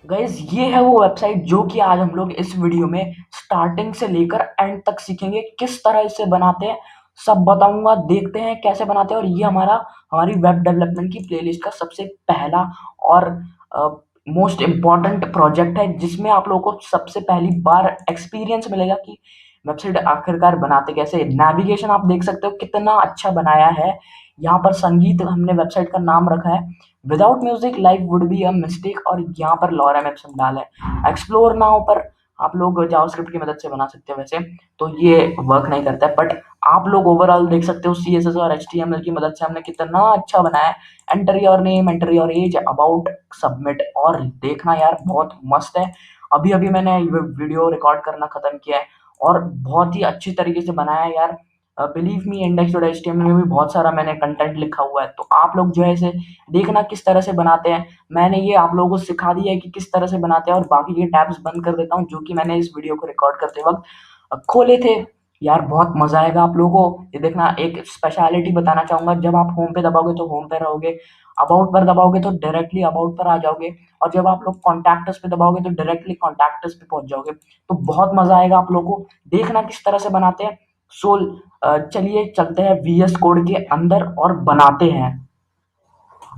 Guys ये है वो वेबसाइट जो कि आज हम लोग इस वीडियो में स्टार्टिंग से लेकर एंड तक सीखेंगे किस तरह इसे बनाते हैं। सब बताऊंगा, देखते हैं कैसे बनाते हैं। और ये हमारी वेब डेवलपमेंट की प्लेलिस्ट का सबसे पहला और मोस्ट इम्पॉर्टेंट प्रोजेक्ट है, जिसमें आप लोगों को सबसे पहली बार एक्सपीरियंस मिलेगा कि वेबसाइट आखिरकार बनाते कैसे। नेविगेशन आप देख सकते हो कितना अच्छा बनाया है। यहाँ पर संगीत हमने वेबसाइट का नाम रखा है, without music life would be a mistake. और यहाँ पर लॉरम एप्सन डाला है। एक्सप्लोर नाउ पर आप लोग जावास्क्रिप्ट की मदद से बना सकते हो। वैसे तो ये वर्क नहीं करता है, बट आप लोग ओवरऑल देख सकते हो CSS और HTML की मदद से हमने कितना अच्छा बनाया है। Enter your name, enter your age, about, submit. और देखना यार बहुत मस्त है। अभी अभी मैंने वीडियो रिकॉर्ड करना खत्म किया है और बहुत ही अच्छी तरीके से बनाया है यार। Believe me, index dot HTML में भी बहुत सारा मैंने कंटेंट लिखा हुआ है, तो आप लोग जो है इसे देखना किस तरह से बनाते हैं। मैंने ये आप लोगों को सिखा दिया है कि किस तरह से बनाते हैं, और बाकी ये टैब्स बंद कर देता हूँ जो कि मैंने इस वीडियो को रिकॉर्ड करते वक्त खोले थे। यार बहुत मजा आएगा आप लोगों को ये देखना। एक स्पेशलिटी बताना चाहूंगा, जब आप होम पे दबाओगे तो होम पे रहोगे, अबाउट पर दबाओगे तो डायरेक्टली अबाउट पर आ जाओगे, और जब आप लोग कॉन्टैक्ट्स पे दबाओगे तो डायरेक्टली कॉन्टैक्ट्स पे पहुंच जाओगे। तो बहुत मजा आएगा आप लोगों को देखना किस तरह से बनाते हैं। सोल चलिए चलते हैं VS कोड के अंदर और बनाते हैं।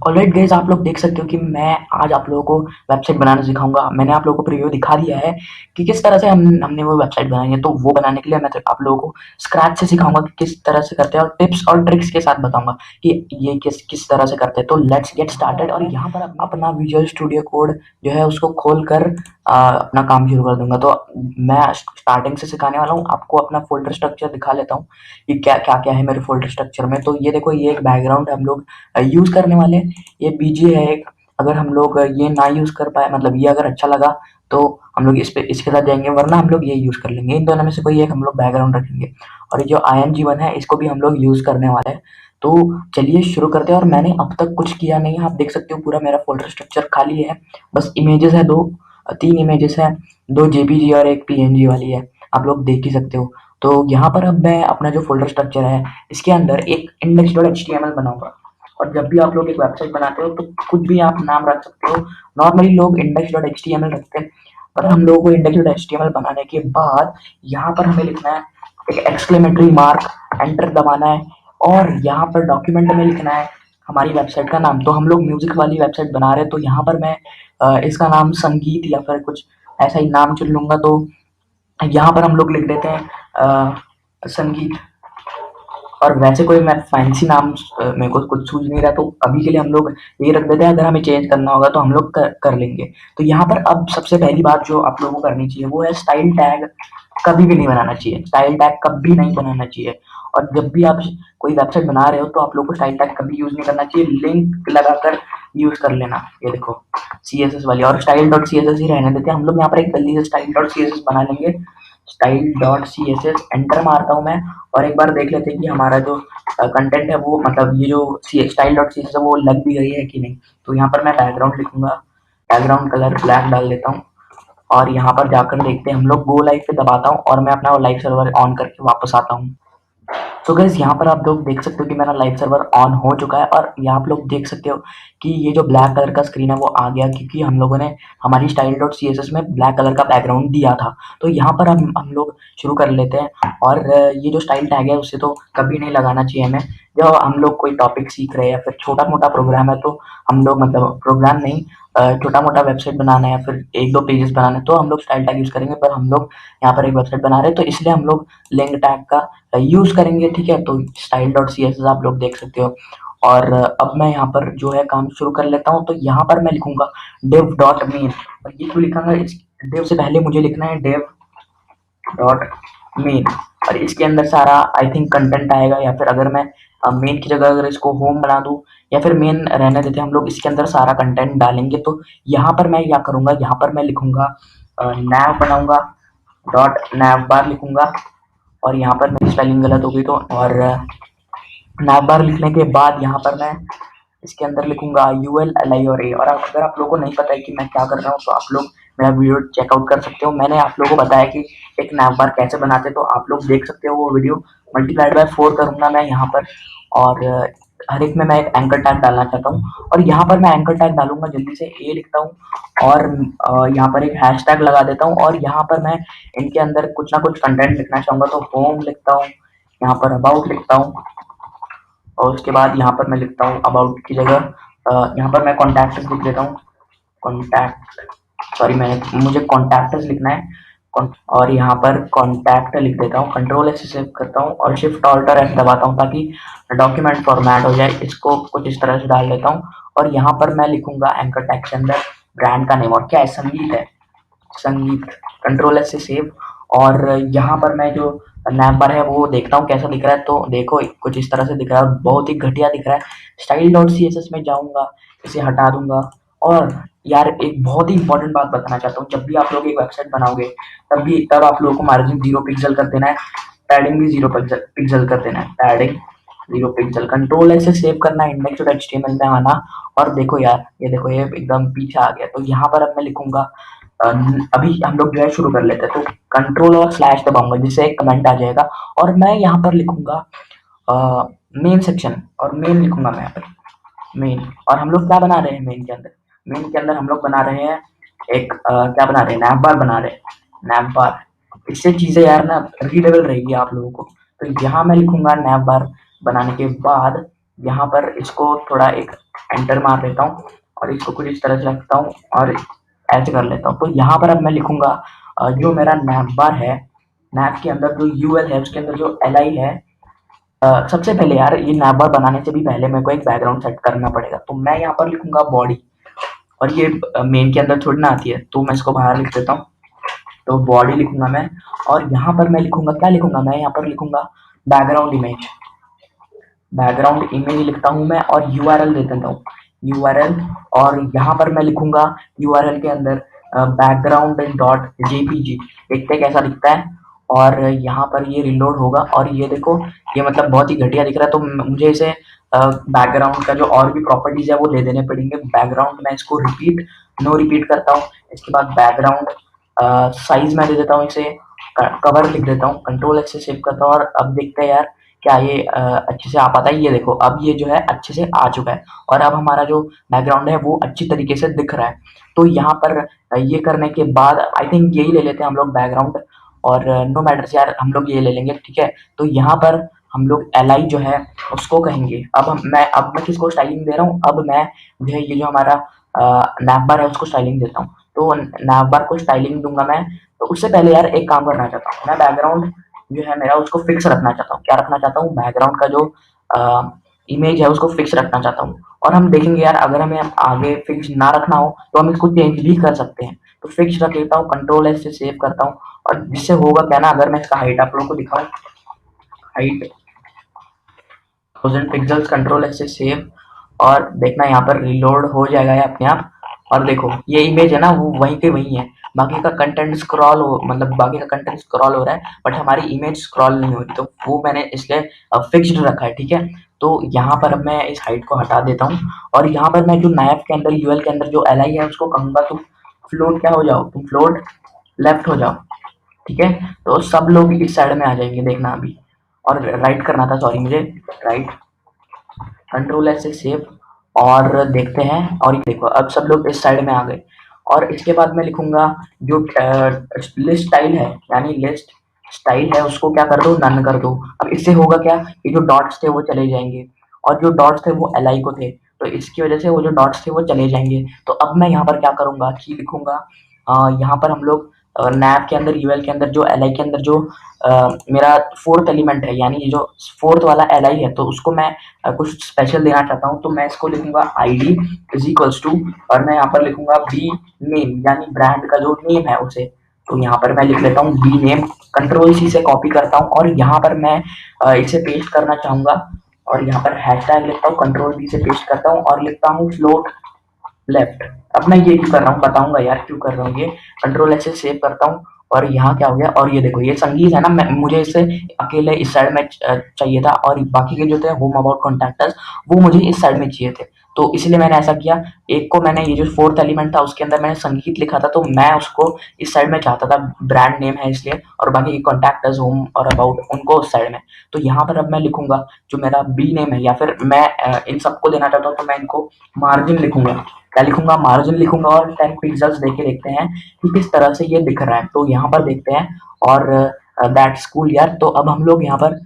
ऑलराइट गाइस, आप लोग देख सकते हो कि मैं आज आप लोगों को वेबसाइट बनाना सिखाऊंगा। मैंने आप लोगों को प्रीव्यू दिखा दिया है कि किस तरह से हमने वो वेबसाइट बनाई है। तो वो बनाने के लिए मैं आप लोगों को स्क्रैच से सिखाऊंगा कि किस तरह से करते हैं, और टिप्स और ट्रिक्स के साथ बताऊंगा कि ये किस किस तरह से करते हैं। तो लेट्स गेट स्टार्टेड। और यहाँ पर अपना विजुअल स्टूडियो कोड जो है उसको खोल कर अपना काम शुरू कर दूंगा। तो मैं स्टार्टिंग से सिखाने वाला हूँ आपको। अपना फोल्डर स्ट्रक्चर दिखा लेता हूँ कि क्या क्या क्या है मेरे फोल्डर स्ट्रक्चर में। तो ये देखो, ये एक बैकग्राउंड हम लोग यूज करने वाले हैं। ये बीजी है एक। अगर हम लोग ये ना यूज कर पाए, मतलब ये अगर अच्छा लगा तो हम लोग इस पे इसके साथ जाएंगे, वरना हम लोग ये यूज कर लेंगे। इन दोनों में से कोई एक हम लोग बैकग्राउंड रखेंगे। और ये जो IMG1 है इसको भी हम लोग यूज करने वाले हैं। तो चलिए शुरू करते हैं। और मैंने अब तक कुछ किया नहीं है, आप देख सकते हो पूरा मेरा फोल्डर स्ट्रक्चर खाली है। बस इमेजेस है, दो तीन इमेजेस है, दो JPG और एक PNG वाली है, आप लोग देख ही सकते हो। तो यहाँ पर अब मैं अपना जो फोल्डर स्ट्रक्चर है इसके अंदर एक index.html बनाऊंगा। और जब भी आप लोग एक वेबसाइट बनाते हो तो कुछ भी आप नाम रख सकते हो। नॉर्मली लोग index.html रखते हैं, पर हम लोगों को index.html बनाने के बाद यहाँ पर हमें लिखना है एक एक्सक्लेमेटरी मार्क, एंटर दबाना है, और यहाँ पर डॉक्यूमेंट में लिखना है हमारी वेबसाइट का नाम। तो हम लोग म्यूजिक वाली वेबसाइट बना रहे हैं, तो यहाँ पर मैं इसका नाम संगीत या फिर कुछ ऐसा ही नाम चुन लूंगा। तो यहाँ पर हम लोग लिख देते हैं संगीत। और वैसे कोई मैं फैंसी नाम मेरे को कुछ सूझ नहीं रहा, तो अभी के लिए हम लोग ये रख देते हैं। अगर हमें चेंज करना होगा तो हम लोग कर लेंगे। तो यहाँ पर अब सबसे पहली बात जो आप लोगों को करनी चाहिए वो है स्टाइल टैग कभी भी नहीं बनाना चाहिए। स्टाइल टैग कभी नहीं बनाना चाहिए। और जब भी आप कोई वेबसाइट बना रहे हो तो आप लोग को स्टाइल टैग कभी यूज नहीं करना चाहिए। लिंक लगाकर यूज कर लेना। ये देखो CSS वाली, और स्टाइल डॉट CSS ही रहने देते हैं। हम लोग यहाँ पर एक जल्दी से स्टाइल डॉट CSS बना लेंगे। स्टाइल डॉट CSS एंटर मारता हूँ मैं, और एक बार देख लेते हैं कि हमारा जो कंटेंट है वो, मतलब ये जो स्टाइल डॉट CSS है वो लग भी गई है कि नहीं। तो यहाँ पर मैं बैकग्राउंड लिखूंगा, बैकग्राउंड कलर ब्लैक डाल देता हूँ। और यहाँ पर जाकर देखते हैं हम लोग, गो लाइव पे दबाता हूँ और मैं अपना लाइव सर्वर ऑन करके वापस आता हूँ। तो गाइस यहाँ पर आप लोग देख सकते हो कि मेरा लाइव सर्वर ऑन हो चुका है। और यहाँ आप लोग देख सकते हो कि ये जो ब्लैक कलर का स्क्रीन है वो आ गया, क्योंकि हम लोगों ने हमारी स्टाइल डॉट CSS में ब्लैक कलर का बैकग्राउंड दिया था। तो यहाँ पर हम लोग शुरू कर लेते हैं। और ये जो स्टाइल टैग है उससे तो कभी नहीं लगाना चाहिए हमें। जब हम लोग कोई टॉपिक सीख रहे हैं या फिर छोटा मोटा प्रोग्राम है, तो हम लोग, मतलब प्रोग्राम नहीं, छोटा मोटा वेबसाइट बनाना है या फिर एक दो पेजेस बनाना है, तो हम लोग स्टाइल टैग यूज करेंगे। पर हम लोग यहाँ पर एक वेबसाइट बना रहे हैं तो इसलिए हम लोग लिंक टैग का यूज करेंगे। ठीक है, तो स्टाइल डॉट CSS आप लोग देख सकते हो। और अब मैं यहाँ पर जो है काम शुरू कर लेता हूँ। तो यहाँ पर मैं लिखूंगा div डॉट मेन। और ये क्यों लिखूंगा, इस div से पहले मुझे लिखना है div डॉट मेन। और इसके अंदर सारा आई थिंक कंटेंट आएगा, या फिर अगर मैं मेन की जगह अगर इसको होम बना दूं, या फिर मेन रहने देते हम लोग, इसके अंदर सारा कंटेंट डालेंगे। तो यहाँ पर मैं क्या करूंगा, यहाँ पर मैं लिखूंगा nav बनाऊंगा, डॉट nav बार लिखूंगा। और यहाँ पर मेरी स्पेलिंग गलत हो गई तो, और nav बार लिखने के बाद यहाँ पर मैं इसके अंदर लिखूंगा ULLI और A। और अगर आप लोगों को नहीं पता है कि मैं क्या कर रहा हूँ तो आप लोग मेरा वीडियो चेकआउट कर सकते हो। मैंने आप लोगों को बताया कि एक nav बार कैसे बनाते, तो आप लोग देख सकते हो वो वीडियो। मल्टीप्लाइड बाय 4 करूंगा मैं यहाँ पर। और हर एक में मैं एक एंकर टैग डालना चाहता हूँ, और यहाँ पर मैं एंकर टैग डालूंगा, जल्दी से ए लिखता हूँ, और यहाँ पर एक हैश टैग लगा देता हूँ, और यहाँ पर मैं इनके अंदर कुछ ना कुछ कंटेंट लिखना चाहूँगा, तो होम लिखता हूँ, यहाँ पर अबाउट लिखता हूँ, और उसके बाद यहाँ पर मैं लिखता हूँ अबाउट की जगह यहाँ पर मैं कॉन्टैक्ट्स लिख देता हूँ, कॉन्टैक्ट, सॉरी मैं मुझे कॉन्टैक्ट्स लिखना है, और यहाँ पर कॉन्टैक्ट लिख देता हूँ, कंट्रोल एस से सेव करता हूँ और शिफ्ट ऑल्टर एफ दबाता हूँ ताकि डॉक्यूमेंट फॉर्मेट हो जाए। इसको कुछ इस तरह से डाल देता हूँ, और यहाँ पर मैं लिखूंगा एंकर टैग के अंदर ब्रांड का नेम, और क्या है, संगीत है, संगीत, कंट्रोल एस से सेव। और यहाँ पर मैं जो नैम बार है वो देखता हूँ कैसा दिख रहा है, तो देखो कुछ इस तरह से दिख रहा है, बहुत ही घटिया दिख रहा है। Style dot C S S में जाऊँगा, इसे हटा दूंगा। और यार एक बहुत ही इंपॉर्टेंट बात बताना चाहता हूँ, जब भी आप लोग एक वेबसाइट बनाओगे तब आप लोगों को मार्जिन 0 पिक्सल कर देना है, पैडिंग भी 0 पिक्सल कर देना है, पैडिंग 0 पिक्सल, कंट्रोल ऐसे सेव करना है, इंडेक्स डॉट एचटीएमएल में आना। और देखो यार, ये देखो ये एकदम पीछे आ गया, तो यहाँ पर अब मैं लिखूंगा अभी हम लोग जो है शुरू कर लेते हैं, तो कंट्रोल और स्लैश दबाऊंगा जिससे एक कमेंट आ जाएगा, और मैं यहाँ पर लिखूंगा मेन सेक्शन, और मेन लिखूंगा मैं यहाँ पर मेन। और हम लोग क्या बना रहे हैं मेन के अंदर, मेन के अंदर हम लोग बना रहे हैं एक क्या बना रहे हैं, नैप बार बना रहे हैं, नैप बार। इससे चीजें यार ना रीडेबल रहेगी आप लोगों को। तो यहाँ मैं लिखूंगा नैप बार बनाने के बाद यहाँ पर इसको थोड़ा एक एंटर मार लेता हूँ, और इसको कुछ इस तरह से रखता हूँ और ऐसे कर लेता हूँ। तो यहाँ पर अब मैं लिखूंगा जो मेरा नैप बार है, नैप के अंदर जो यूएल है उसके अंदर जो एल है, सबसे पहले यार ये नैप बार बनाने से भी पहले मेरे को एक बैकग्राउंड सेट करना पड़ेगा, तो मैं यहाँ पर लिखूंगा बॉडी, और ये मेन के अंदर थोड़ी ना आती है, तो मैं इसको बाहर लिख देता हूँ, तो बॉडी लिखूंगा मैं। और यहाँ पर मैं लिखूंगा, क्या लिखूंगा मैं यहाँ पर लिखूंगा बैकग्राउंड इमेज, बैकग्राउंड इमेज लिखता हूँ मैं, और यूआरएल दे देता हूँ, यूआरएल। और यहाँ पर मैं लिखूंगा यूआरएल के अंदर बैकग्राउंड डॉट जेपीजी, देखते हैं कैसा दिखता है। और यहाँ पर ये रिलोड होगा, और ये देखो ये मतलब बहुत ही घटिया दिख रहा है, तो मुझे इसे बैकग्राउंड का जो और भी प्रॉपर्टीज है वो दे देने पड़ेंगे। बैकग्राउंड मैं इसको रिपीट नो रिपीट करता हूँ, इसके बाद बैकग्राउंड साइज में दे देता हूँ, इसे कवर लिख देता हूँ, कंट्रोल एक्स से सेव करता हूँ। और अब देखते हैं यार क्या ये अच्छे से आ पाता है, ये देखो अब ये जो है अच्छे से आ चुका है, और अब हमारा जो बैकग्राउंड है वो अच्छी तरीके से दिख रहा है। तो यहाँ पर ये करने के बाद आई थिंक यही ले लेते हैं हम लोग बैकग्राउंड, और नो मैटर्स यार हम लोग ये ले लेंगे, ठीक है। तो यहाँ पर हम लोग एल जो है उसको कहेंगे, अब मैं किसको स्टाइलिंग दे रहा हूँ, अब मैं जो है ये जो हमारा नैप बार है उसको स्टाइलिंग देता हूँ, तो नैप बार को स्टाइलिंग दूंगा मैं। तो उससे पहले यार एक काम करना चाहता हूँ, मैं बैकग्राउंड जो है मेरा उसको फिक्स रखना चाहता हूँ, क्या रखना चाहता हूँ, बैकग्राउंड का जो इमेज है उसको फिक्स रखना चाहता हूँ। और हम देखेंगे यार अगर हमें आगे फिक्स ना रखना हो तो हम इसको चेंज भी कर सकते हैं, तो फिक्स रख लेता हूँ, कंट्रोल एस से सेव करता हूँ। और जिससे होगा क्या ना, अगर मैं इसका हाइट आप लोगों को दिखाऊं, हाइट 1000 पिक्सल्स, कंट्रोल एस से सेव, और देखना यहाँ पर रिलोड हो जाएगा ये अपने आप। और देखो ये इमेज है ना वो वहीं के वहीं है, बाकी का कंटेंट स्क्रॉल हो, मतलब बाकी का कंटेंट स्क्रॉल हो रहा है बट हमारी इमेज स्क्रॉल नहीं हो रही, तो वो मैंने इसलिए फिक्स्ड रखा है, ठीक है। तो यहाँ पर अब मैं इस हाइट को हटा देता हूँ, और यहाँ पर मैं जो नैप के अंदर यूएल के अंदर जो एल आई है उसको कहूँगा तुम फ्लोट क्या हो जाओ, तुम फ्लोट लेफ्ट हो जाओ, ठीक है। तो सब लोग इस साइड में आ जाएंगे, देखना अभी, और राइट करना था, सॉरी मुझे, राइट, कंट्रोल एस से सेव, और देखते हैं। और ये देखो अब सब लोग इस साइड में आ गए। और इसके बाद मैं लिखूंगा जो लिस्ट स्टाइल है, यानी लिस्ट स्टाइल है उसको क्या कर दो, नन कर दो। अब इससे होगा क्या, ये जो डॉट्स थे वो चले जाएंगे, और जो डॉट्स थे वो एल आई को थे, तो इसकी वजह से वो जो डॉट्स थे वो चले जाएंगे। तो अब मैं यहाँ पर क्या करूँगा कि लिखूंगा यहाँ पर हम लोग नैप के अंदर यूएल के अंदर जो एल आई के अंदर जो मेरा फोर्थ एलिमेंट है, यानी ये जो फोर्थ वाला एल आई है, तो उसको मैं कुछ स्पेशल देना चाहता हूँ, तो मैं इसको लिखूंगा I D is equals to, और मैं यहाँ पर लिखूंगा बी नेम, यानी ब्रांड का जो नेम है उसे। तो यहाँ पर मैं लिख लेता हूँ बी नेम, कंट्रोल सी से कॉपी करता हूँ, और यहाँ पर मैं इसे पेस्ट करना चाहूंगा, और यहाँ पर हैश टैग लिखता हूँ, कंट्रोल बी से पेस्ट करता हूँ, और लिखता हूँ फ्लोट लेफ्ट। अब मैं ये क्यों कर रहा हूँ बताऊंगा यार क्यों कर रहा हूँ ये, कंट्रोल ऐसे सेव करता हूँ, और यहाँ क्या हो गया, और ये देखो ये संगीत है ना, मुझे इसे अकेले इस साइड में चाहिए था, और बाकी के जो थे होम अबाउट कॉन्टैक्टर्स वो मुझे इस साइड में चाहिए थे। तो इसलिए मैंने ऐसा किया। एक को मैंने ये जो फोर्थ एलिमेंट था उसके अंदर मैंने संगीत लिखा था, तो मैं उसको इस साइड में चाहता था, ब्रांड नेम है इसलिए, और बाकी कॉन्टैक्ट अस, होम और अबाउट उनको उस साइड में। तो यहाँ पर अब मैं लिखूंगा जो मेरा बी नेम है, या फिर मैं इन सबको देना चाहता हूँ तो मैं इनको मार्जिन लिखूंगा। क्या लिखूंगा? मार्जिन लिखूंगा। और 10 पिक्सल्स देके देखते हैं कि किस तरह से ये दिख रहा है। तो यहाँ पर देखते हैं। और दैट स्कूल यार, तो अब हम लोग यहाँ पर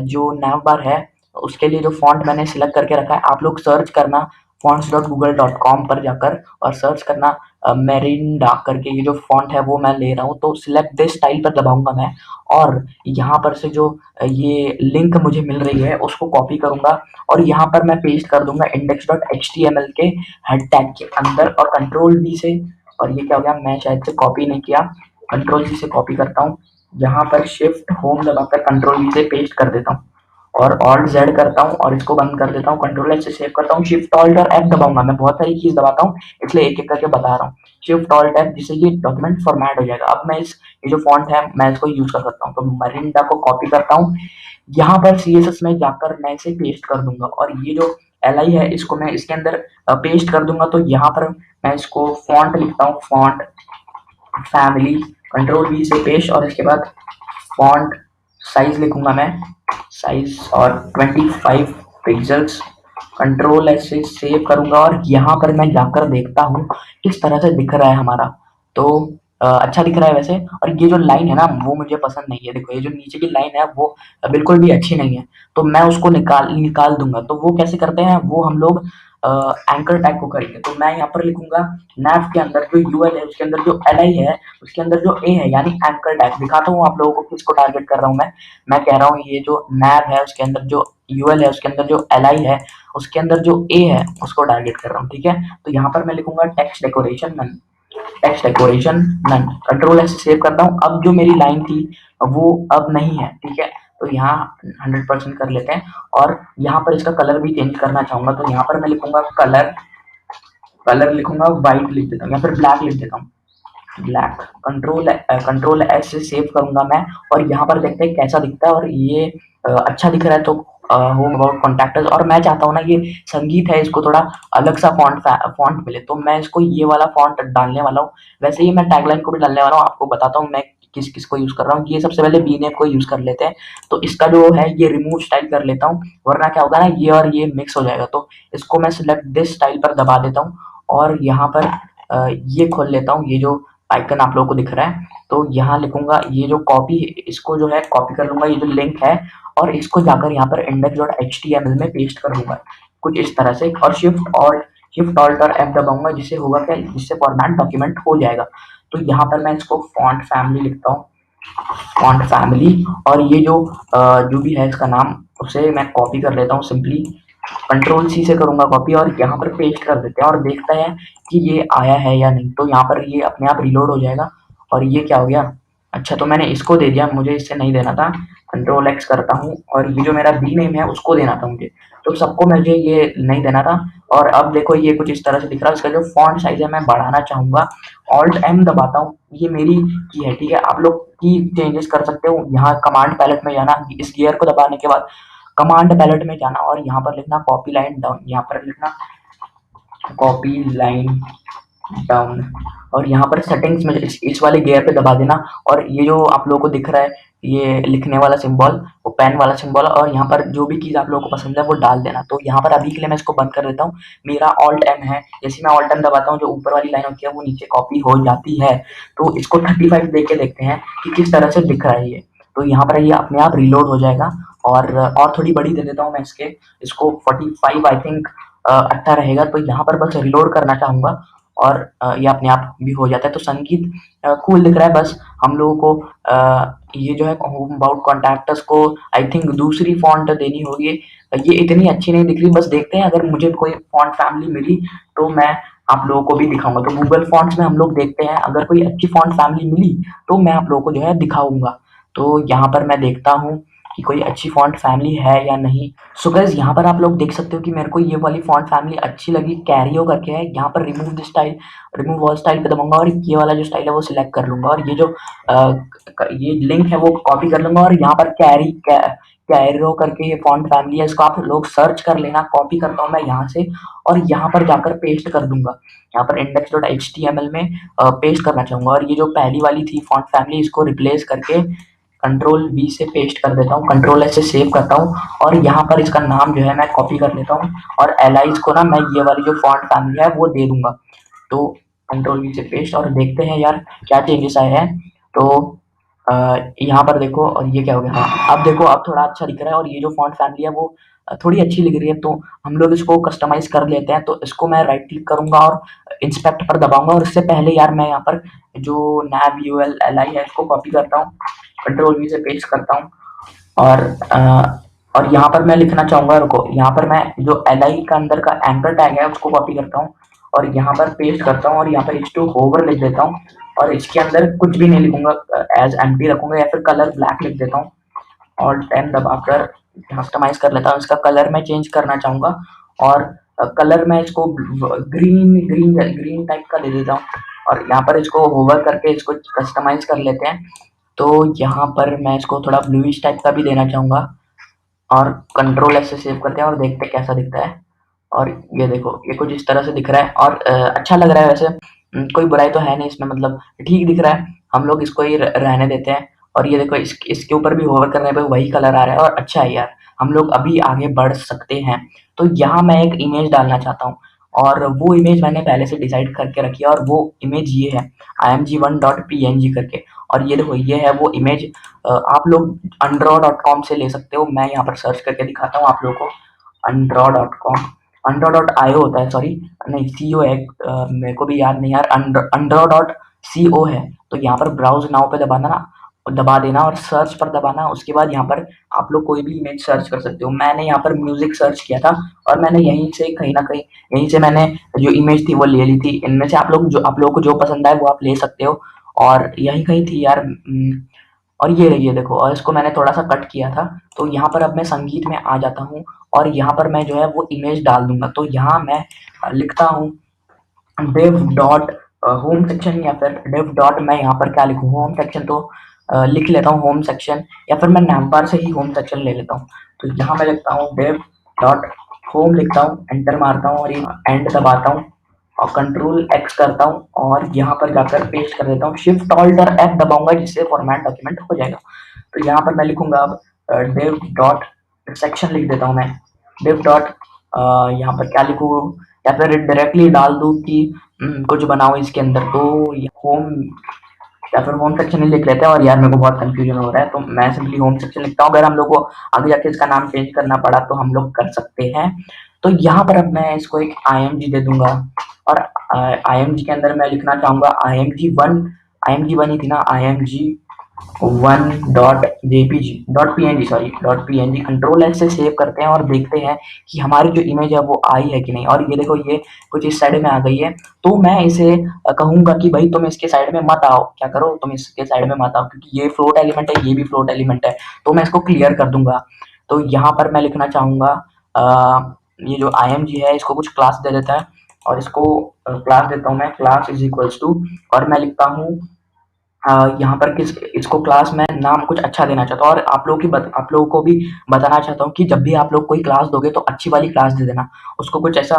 जो नैव बार है उसके लिए जो फॉन्ट मैंने सिलेक्ट करके रखा है, आप लोग सर्च करना fonts.google.com पर जाकर और सर्च करना मेरिंडा करके, ये जो फॉन्ट है वो मैं ले रहा हूँ। तो सिलेक्ट दिस स्टाइल पर दबाऊंगा मैं, और यहाँ पर से जो ये लिंक मुझे मिल रही है उसको कॉपी करूंगा और यहाँ पर मैं पेस्ट कर दूंगा index.html के हेड टैग के अंदर, और कंट्रोल वी से, और ये क्या हो गया, मैं शायद से कॉपी नहीं किया, कंट्रोल वी से कॉपी करता हूँ, यहाँ पर शिफ्ट होम दबाकर कंट्रोल वी से पेस्ट कर देता हूँ, और ऑल्ट जेड करता हूँ और इसको बंद कर देता हूँ, कंट्रोल एच से सेव करता हूँ, शिफ्ट ऑल्ट और एफ दबाऊंगा। मैं बहुत सारी चीज दबाता हूँ इसलिए एक एक करके बता रहा हूँ। शिफ्ट ऑल्ट एफ, जिससे ये डॉक्यूमेंट फॉर्मेट हो जाएगा। अब मैं ये जो फॉन्ट है मैं इसको यूज कर सकता हूँ। तो मरिंडा को कॉपी करता हूँ, यहाँ पर सीएसएस में जाकर मैं इसे पेस्ट कर दूंगा, और ये जो एल आई है इसको मैं इसके अंदर पेस्ट कर दूंगा। तो यहाँ पर मैं इसको फॉन्ट लिखता हूँ, फॉन्ट फैमिली, कंट्रोल वी से पेस्ट, और इसके बाद फॉन्ट साइज लिखूंगा मैं, साइज और 25 पिक्सल्स, कंट्रोल एस से सेव करूंगा, और यहाँ पर मैं जाकर देखता हूँ किस तरह से दिख रहा है हमारा। तो अच्छा दिख रहा है वैसे। और ये जो लाइन है ना वो मुझे पसंद नहीं है। देखो ये जो नीचे की लाइन है वो बिल्कुल भी अच्छी नहीं है, तो मैं उसको निकाल निकाल दूंगा। तो वो कैसे करते हैं, वो हम लोग एंकर टैग को करेंगे। तो मैं यहाँ पर लिखूंगा नैव के अंदर जो यूएल है उसके अंदर जो एल आई है उसके अंदर जो ए है, यानी एंकर टैग। दिखाता हूँ आप लोगों को किसको टारगेट कर रहा हूँ मैं कह रहा हूँ ये जो नैव है उसके अंदर जो यूएल है उसके अंदर जो एल आई है उसके अंदर जो ए है उसको टारगेट कर रहा हूँ। ठीक है, तो यहाँ पर मैं लिखूंगा text decoration none, text decoration none, control S save करता हूँ। अब जो मेरी लाइन थी वो अब नहीं है। ठीक है, तो यहाँ 100% कर लेते हैं, और यहाँ पर इसका कलर भी चेंज करना चाहूंगा। तो यहाँ पर मैं लिखूंगा कलर, कलर लिखूंगा व्हाइट लिख देता हूँ या फिर ब्लैक लिख देता हूँ, ब्लैक। कंट्रोल एस से सेव करूंगा मैं, और यहाँ पर देखते हैं कैसा दिखता है। और ये अच्छा दिख रहा है। तो होम अबाउट कॉन्टैक्टर्स, और मैं चाहता हूँ ना ये संगीत है इसको थोड़ा अलग सा फॉन्ट मिले, तो मैं इसको ये वाला फॉन्ट डालने वाला हूँ। वैसे ही मैं टैगलाइन को भी डालने वाला हूँ, आपको बताता हूँ मैं किस किस को यूज कर रहा हूँ। ये सबसे पहले बी नेम को यूज कर लेते हैं। तो इसका जो है ये रिमूव स्टाइल कर लेता हूँ, वरना क्या होगा ना ये और ये मिक्स हो जाएगा। तो इसको मैं सिलेक्ट दिस स्टाइल पर दबा देता हूँ, और यहाँ पर ये खोल लेता हूँ, ये जो आइकन आप लोगों को दिख रहा है। तो यहाँ लिखूंगा ये जो कॉपी, इसको जो है कॉपी कर लूंगा, ये जो लिंक है, और इसको जाकर यहाँ पर index.html में पेस्ट कर लूंगा कुछ इस तरह से, और शिफ्ट ऑल्ट और एफ दबाऊंगा, जिससे होगा क्या, जिससे फॉर्मेट डॉक्यूमेंट हो जाएगा। तो यहाँ पर मैं इसको फॉन्ट फैमिली लिखता हूँ, फॉन्ट फैमिली, और ये जो भी है इसका नाम उसे मैं कॉपी कर लेता हूँ सिंपली, कंट्रोल सी से करूंगा कॉपी, और यहाँ पर पेस्ट कर देते हैं और देखते हैं कि ये आया है या नहीं। तो यहाँ पर ये अपने आप रिलोड हो जाएगा। और ये क्या हो गया, अच्छा तो मैंने इसको दे दिया, मुझे इससे नहीं देना था। कंट्रोल एक्स करता हूँ, और ये जो मेरा बी नेम है उसको देना था मुझे, तो सबको मुझे ये नहीं देना था। और अब देखो ये कुछ इस तरह से दिख रहा है। इसका जो फॉन्ट साइज है मैं बढ़ाना चाहूंगा, ऑल्ट एम दबाता हूँ, ये मेरी की है। ठीक है, आप लोग की चेंजेस कर सकते हो। यहाँ कमांड पैलेट में जाना, इस गियर को दबाने के बाद कमांड पैलेट में जाना, और यहाँ पर लिखना कॉपी लाइन डाउन, यहाँ पर लिखना कॉपी लाइन डाउन, और यहाँ पर सेटिंग्स में इस वाले गियर पे दबा देना। और ये जो आप लोगों को दिख रहा है ये लिखने वाला सिंबल, वो पेन वाला सिंबल, और यहाँ पर जो भी चीज़ आप लोगों को पसंद है वो डाल देना। तो यहाँ पर अभी के लिए मैं इसको बंद कर देता हूँ। मेरा ऑल्ट एम है, जैसे मैं ऑल्ट एम दबाता हूँ जो ऊपर वाली लाइन होती है वो नीचे कॉपी हो जाती है। तो इसको 35 दे के देखते हैं कि किस तरह से दिख रहा है ये। तो यहाँ पर ये अपने आप रिलोड हो जाएगा। और थोड़ी बड़ी दे देता हूँ मैं इसको 45 आई थिंक अच्छा रहेगा। तो यहाँ पर बस रिलोड करना चाहूँगा, और ये अपने आप भी हो जाता है। तो संगीत कूल दिख रहा है। बस हम लोगों को ये जो है होम अबाउट कॉन्टैक्टर्स को आई थिंक दूसरी फॉन्ट देनी होगी। ये इतनी अच्छी नहीं दिख रही, बस देखते हैं अगर मुझे कोई फॉन्ट फैमिली मिली तो मैं आप लोगों को भी दिखाऊंगा। तो गूगल फॉन्ट्स में हम लोग देखते हैं, अगर कोई अच्छी फॉन्ट फैमिली मिली तो मैं आप लोगों को जो है दिखाऊंगा। तो यहाँ पर मैं देखता हूँ कि कोई अच्छी फॉन्ट फैमिली है या नहीं। सो गाइस यहाँ पर आप लोग देख सकते हो कि मेरे को ये वाली फॉन्ट फैमिली अच्छी लगी, कैरियो करके है। यहाँ पर remove the style, remove all style पे दबाऊंगा और ये वाला जो स्टाइल है वो सिलेक्ट कर लूंगा और ये जो ये लिंक है वो कॉपी कर लूंगा और यहाँ पर कैरियो करके ये फॉन्ट फैमिली है, इसको आप लोग सर्च कर लेना। कॉपी करता हूँ मैं यहाँ से और यहाँ पर जाकर पेस्ट कर दूंगा। यहाँ पर index.html में पेस्ट करना चाहूंगा और ये जो पहली वाली थी फॉन्ट फैमिली इसको रिप्लेस करके कंट्रोल वी से पेस्ट कर देता हूँ, कंट्रोल एस से सेव करता हूँ और यहाँ पर इसका नाम जो है मैं कॉपी कर लेता हूँ और एलाइज को ना मैं ये वाली जो फॉन्ट फैमिली है वो दे दूंगा। तो कंट्रोल वी से पेस्ट और देखते हैं यार क्या चेंजेस आए हैं। तो यहाँ पर देखो और ये क्या हो गया, हाँ अब देखो अब थोड़ा अच्छा दिख रहा है और ये जो फॉन्ट फैमिली है वो थोड़ी अच्छी लग रही है। तो हम लोग इसको कस्टमाइज कर लेते हैं। तो इसको मैं राइट क्लिक करूंगा और इंस्पेक्ट पर दबाऊंगा और इससे पहले यार मैं यहाँ पर जो नैब यूएल एल आई है इसको कॉपी करता हूँ, कंट्रोल वी से पेस्ट करता हूँ और और यहाँ पर मैं लिखना चाहूंगा, रुको यहाँ पर मैं जो एल आई का अंदर का एंकर टैग है उसको कॉपी करता हूँ और यहाँ पर पेस्ट करता हूँ और यहाँ पर H2 होवर लिख देता हूँ और इसके अंदर कुछ भी नहीं लिखूंगा, एज एम्प्टी रखूंगा या फिर कलर ब्लैक लिख देता हूँ और 10 दबाकर कस्टमाइज कर लेता हूँ। इसका कलर मैं चेंज करना चाहूंगा और कलर मैं इसको ग्रीन ग्रीन ग्रीन टाइप का दे देता हूँ और यहाँ पर इसको होवर करके इसको कस्टमाइज कर लेते हैं। तो यहाँ पर मैं इसको थोड़ा ब्लूइश टाइप का भी देना चाहूंगा और कंट्रोल एस से सेव करते हैं और देखते हैं कैसा दिखता है। और ये देखो ये कुछ इस तरह से दिख रहा है और अच्छा लग रहा है वैसे, कोई बुराई तो है नहीं इसमें, मतलब ठीक दिख रहा है। हम लोग इसको ही रहने देते हैं और ये देखो इसके ऊपर भी होवर करने पे वही कलर आ रहा है और अच्छा है यार, हम लोग अभी आगे बढ़ सकते हैं। तो यहाँ मैं एक इमेज डालना चाहता हूँ और वो इमेज मैंने पहले से डिसाइड करके रखी है और वो इमेज ये है img1.png करके। और ये देखो ये है वो इमेज, आप लोग andro.com से ले सकते हो। मैं यहाँ पर सर्च करके दिखाता हूँ आप लोगों को, andro.com, andro.io होता है, सॉरी नहीं CO है, मेरे को भी याद नहीं यार, andro.co है। तो यहाँ पर ब्राउज नाउ पे दबा देना और सर्च पर दबाना। उसके बाद यहाँ पर आप लोग कोई भी इमेज सर्च कर सकते हो। मैंने यहाँ पर म्यूजिक सर्च किया था और मैंने यहीं से कहीं ना कहीं यहीं से मैंने जो इमेज थी वो ले ली थी। इनमें से आप लोग को जो पसंद आए वो आप ले सकते हो और यहीं कहीं थी यार। और ये रही है देखो, और इसको मैंने थोड़ा सा कट किया था। तो यहाँ पर अब मैं संगीत में आ जाता हूँ और यहाँ पर मैं जो है वो इमेज डाल दूंगा। तो यहाँ मैं लिखता हूँ dev डॉट होम सेक्शन या फिर dev डॉट, मैं यहाँ पर क्या लिखूँ, होम सेक्शन। तो लिख लेता हूँ होम सेक्शन या फिर मैं नाम बार से ही होम सेक्शन ले लेता हूँ। तो यहाँ मैं लिखता हूँ dev डॉट होम, लिखता हूँ, एंटर मारता हूँ और ये एंड दबाता हूँ और कंट्रोल एक्स करता हूँ और यहाँ पर जाकर पेस्ट कर देता हूँ। शिफ्ट ऑल्ट और एफ दबाऊंगा जिससे फॉर्मेट डॉक्यूमेंट हो जाएगा। तो यहाँ पर मैं लिखूंगा अब dev डॉट सेक्शन लिख देता हूँ मैं, dev डॉट यहाँ पर क्या लिखूँ या फिर डायरेक्टली डाल दूँ कि कुछ बनाओ इसके अंदर। तो होम या फिर होम सेक्शन ही लिख लेते हैं और यार मेरे को बहुत कंफ्यूजन हो रहा है तो मैं सिंपली होम सेक्शन लिखता हूँ। अगर हम लोग को आगे जाके इसका नाम चेंज करना पड़ा तो हम लोग कर सकते हैं। तो यहाँ पर अब मैं इसको एक IMG दे दूंगा और IMG के अंदर मैं लिखना चाहूंगा IMG1 ही थी ना, IMG1.jpg sorry .png। Control S से सेव करते हैं और देखते हैं कि हमारी जो इमेज है वो आई है कि नहीं। और ये देखो ये कुछ इस साइड में आ गई है। तो मैं इसे कहूंगा कि भाई तुम इसके साइड में मत आओ, क्या करो तुम इसके साइड में मत आओ क्योंकि ये फ्लोट एलिमेंट है, ये भी फ्लोट एलिमेंट है। तो मैं इसको क्लियर कर दूंगा। तो यहाँ पर मैं लिखना चाहूंगा ये जो IMG है इसको कुछ क्लास दे देता है और इसको क्लास देता हूँ मैं, क्लास इज इक्वल्स टू, और मैं लिखता हूँ यहाँ पर इसको क्लास में नाम कुछ अच्छा देना चाहता हूँ। और आप लोगों को भी बताना चाहता हूँ कि जब भी आप लोग कोई क्लास दोगे तो अच्छी वाली क्लास दे देना, उसको कुछ ऐसा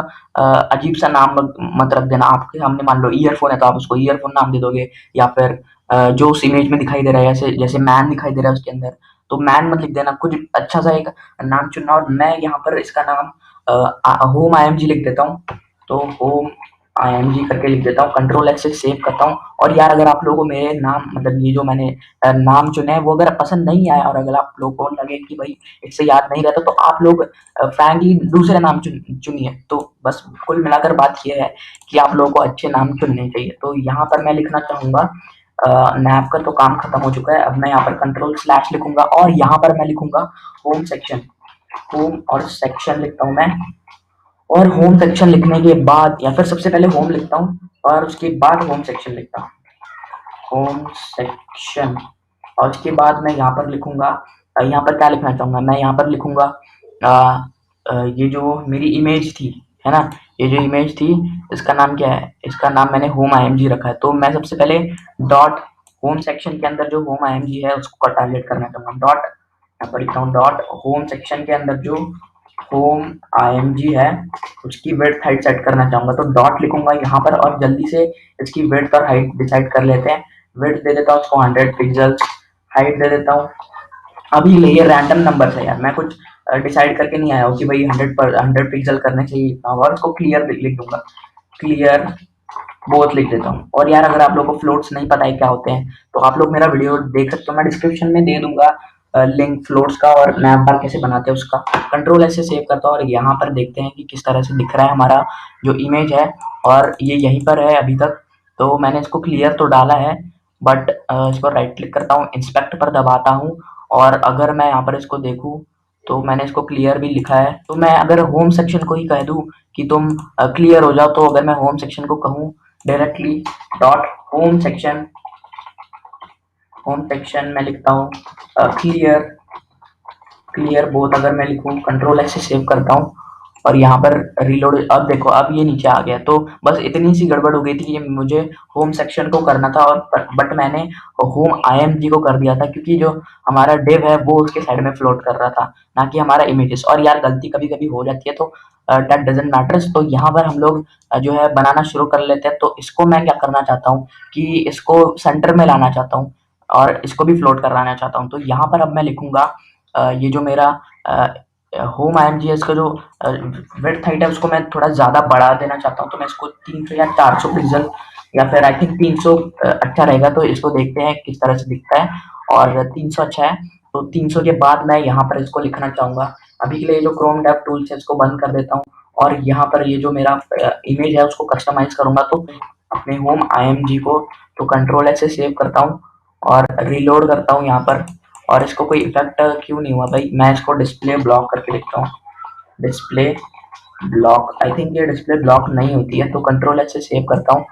अजीब सा नाम मत रख देना। आपके सामने मान लो ईयरफोन है तो आप उसको ईयरफोन नाम दे दोगे या फिर जो उस इमेज में दिखाई दे रहा है, जैसे जैसे मैन दिखाई दे रहा है उसके अंदर, तो मैन मत लिख देना, कुछ अच्छा सा एक नाम चुनना। और मैं यहाँ पर इसका नाम होम IMG लिख देता हूँ। तो होम IMG करके लिख देता हूँ, कंट्रोल एक्स से सेव करता हूँ। और यार अगर आप लोगों को मेरे नाम, मतलब ये जो मैंने नाम चुने हैं वो अगर पसंद नहीं आए और अगर आप लोगों को लगे कि भाई इससे याद नहीं रहता तो आप लोग फ्रैंकली दूसरे नाम चुनिए। तो बस कुल मिलाकर बात ये है कि आप लोगों को अच्छे नाम चुनने चाहिए। तो यहाँ पर मैं लिखना चाहूंगा नैप का तो काम खत्म हो चुका है। अब मैं यहाँ पर कंट्रोल स्लैश लिखूंगा और यहाँ पर मैं लिखूंगा होम सेक्शन, होम और सेक्शन लिखता हूँ मैं। और होम सेक्शन लिखने के बाद या फिर सबसे पहले होम लिखता हूँ और उसके बाद होम सेक्शन लिखता हूँ, होम सेक्शन। और उसके बाद मैं यहाँ पर लिखूंगा यहाँ पर क्या लिखना चाहूँगा, मैं यहाँ पर लिखूँगा ये जो मेरी इमेज थी, है ना, ये जो इमेज थी इसका नाम क्या है, इसका नाम मैंने होम IMG रखा है। तो मैं सबसे पहले डॉट होम सेक्शन के अंदर जो होम IMG है उसको टारगेट करना चाहूँगा। डॉट यहाँ पर लिखता हूँ, डॉट होम सेक्शन के अंदर जो होम IMG है उसकी विड्थ हाइट सेट करना चाहूँगा। तो डॉट लिखूंगा यहाँ पर और जल्दी से इसकी विड्थ और हाइट डिसाइड कर लेते हैं। विड्थ दे देता हूँ उसको 100 पिक्सल्स, हाइट दे देता हूँ, अभी ले ये रैंडम नंबर है यार, मैं कुछ डिसाइड करके नहीं आया हूँ कि भाई 100 पिक्सल करने चाहिए, और इसको क्लियर लिख दूंगा, क्लियर बोथ लिख देता हूँ। और यार अगर आप लोग को फ्लोट्स नहीं पता है क्या होते हैं तो आप लोग मेरा वीडियो देख सकते हो, मैं डिस्क्रिप्शन में दे दूंगा लिंक फ्लोट्स का और नैप बार कैसे बनाते हैं उसका। कंट्रोल ऐसे सेव करता हूँ और यहाँ पर देखते हैं कि किस तरह से दिख रहा है हमारा जो इमेज है, और ये यहीं पर है अभी तक। तो मैंने इसको क्लियर तो डाला है, बट इसको राइट क्लिक करता हूँ, इंस्पेक्ट पर दबाता हूँ, और अगर मैं यहाँ पर इसको देखूँ तो मैंने इसको क्लियर भी लिखा है। तो मैं अगर होम सेक्शन को ही कह दूँ कि तुम क्लियर हो जाओ, तो अगर मैं होम सेक्शन को कहूँ डायरेक्टली डॉट होम सेक्शन में लिखता हूँ क्लियर, क्लियर बोथ अगर मैं लिखूँ, कंट्रोल ऐसे सेव करता हूँ और यहाँ पर रीलोड। अब देखो अब ये नीचे आ गया। तो बस इतनी सी गड़बड़ हो गई थी कि मुझे होम सेक्शन को करना था और बट मैंने होम IMG को कर दिया था, क्योंकि जो हमारा डिव है वो उसके साइड में फ्लोट कर रहा था, ना कि हमारा इमेजेस। और यार गलती कभी कभी हो जाती है, तो दैट डजंट मैटर्स। तो यहाँ पर हम लोग जो है बनाना शुरू कर लेते हैं। तो इसको मैं क्या करना चाहता हूँ कि इसको सेंटर में लाना चाहता हूँ और इसको भी फ्लोट कराना चाहता हूँ। तो यहाँ पर अब मैं लिखूंगा ये जो मेरा होम IMG का जो विड्थ हाइट है उसको मैं थोड़ा ज़्यादा बढ़ा देना चाहता हूँ। तो मैं इसको 300 या 400 पिक्सल, या फिर आई थिंक 300 अच्छा रहेगा। तो इसको देखते हैं किस तरह से दिखता है, और 300 अच्छा है। तो 300 के बाद मैं यहाँ पर इसको लिखना चाहूँगा। अभी के लिए जो क्रोम डेव टूल्स है इसको बंद कर देता हूँ और यहाँ पर ये जो मेरा इमेज है उसको कस्टमाइज करूँगा। तो अपने होम IMG को तो कंट्रोल ऐसे सेव करता हूँ और रीलोड करता हूँ यहाँ पर। और इसको कोई इफेक्ट क्यों नहीं हुआ भाई, मैं इसको डिस्प्ले ब्लॉक करके लिखता हूँ, डिस्प्ले ब्लॉक। आई थिंक ये डिस्प्ले ब्लॉक नहीं होती है। तो कंट्रोल ऐसे सेव करता हूँ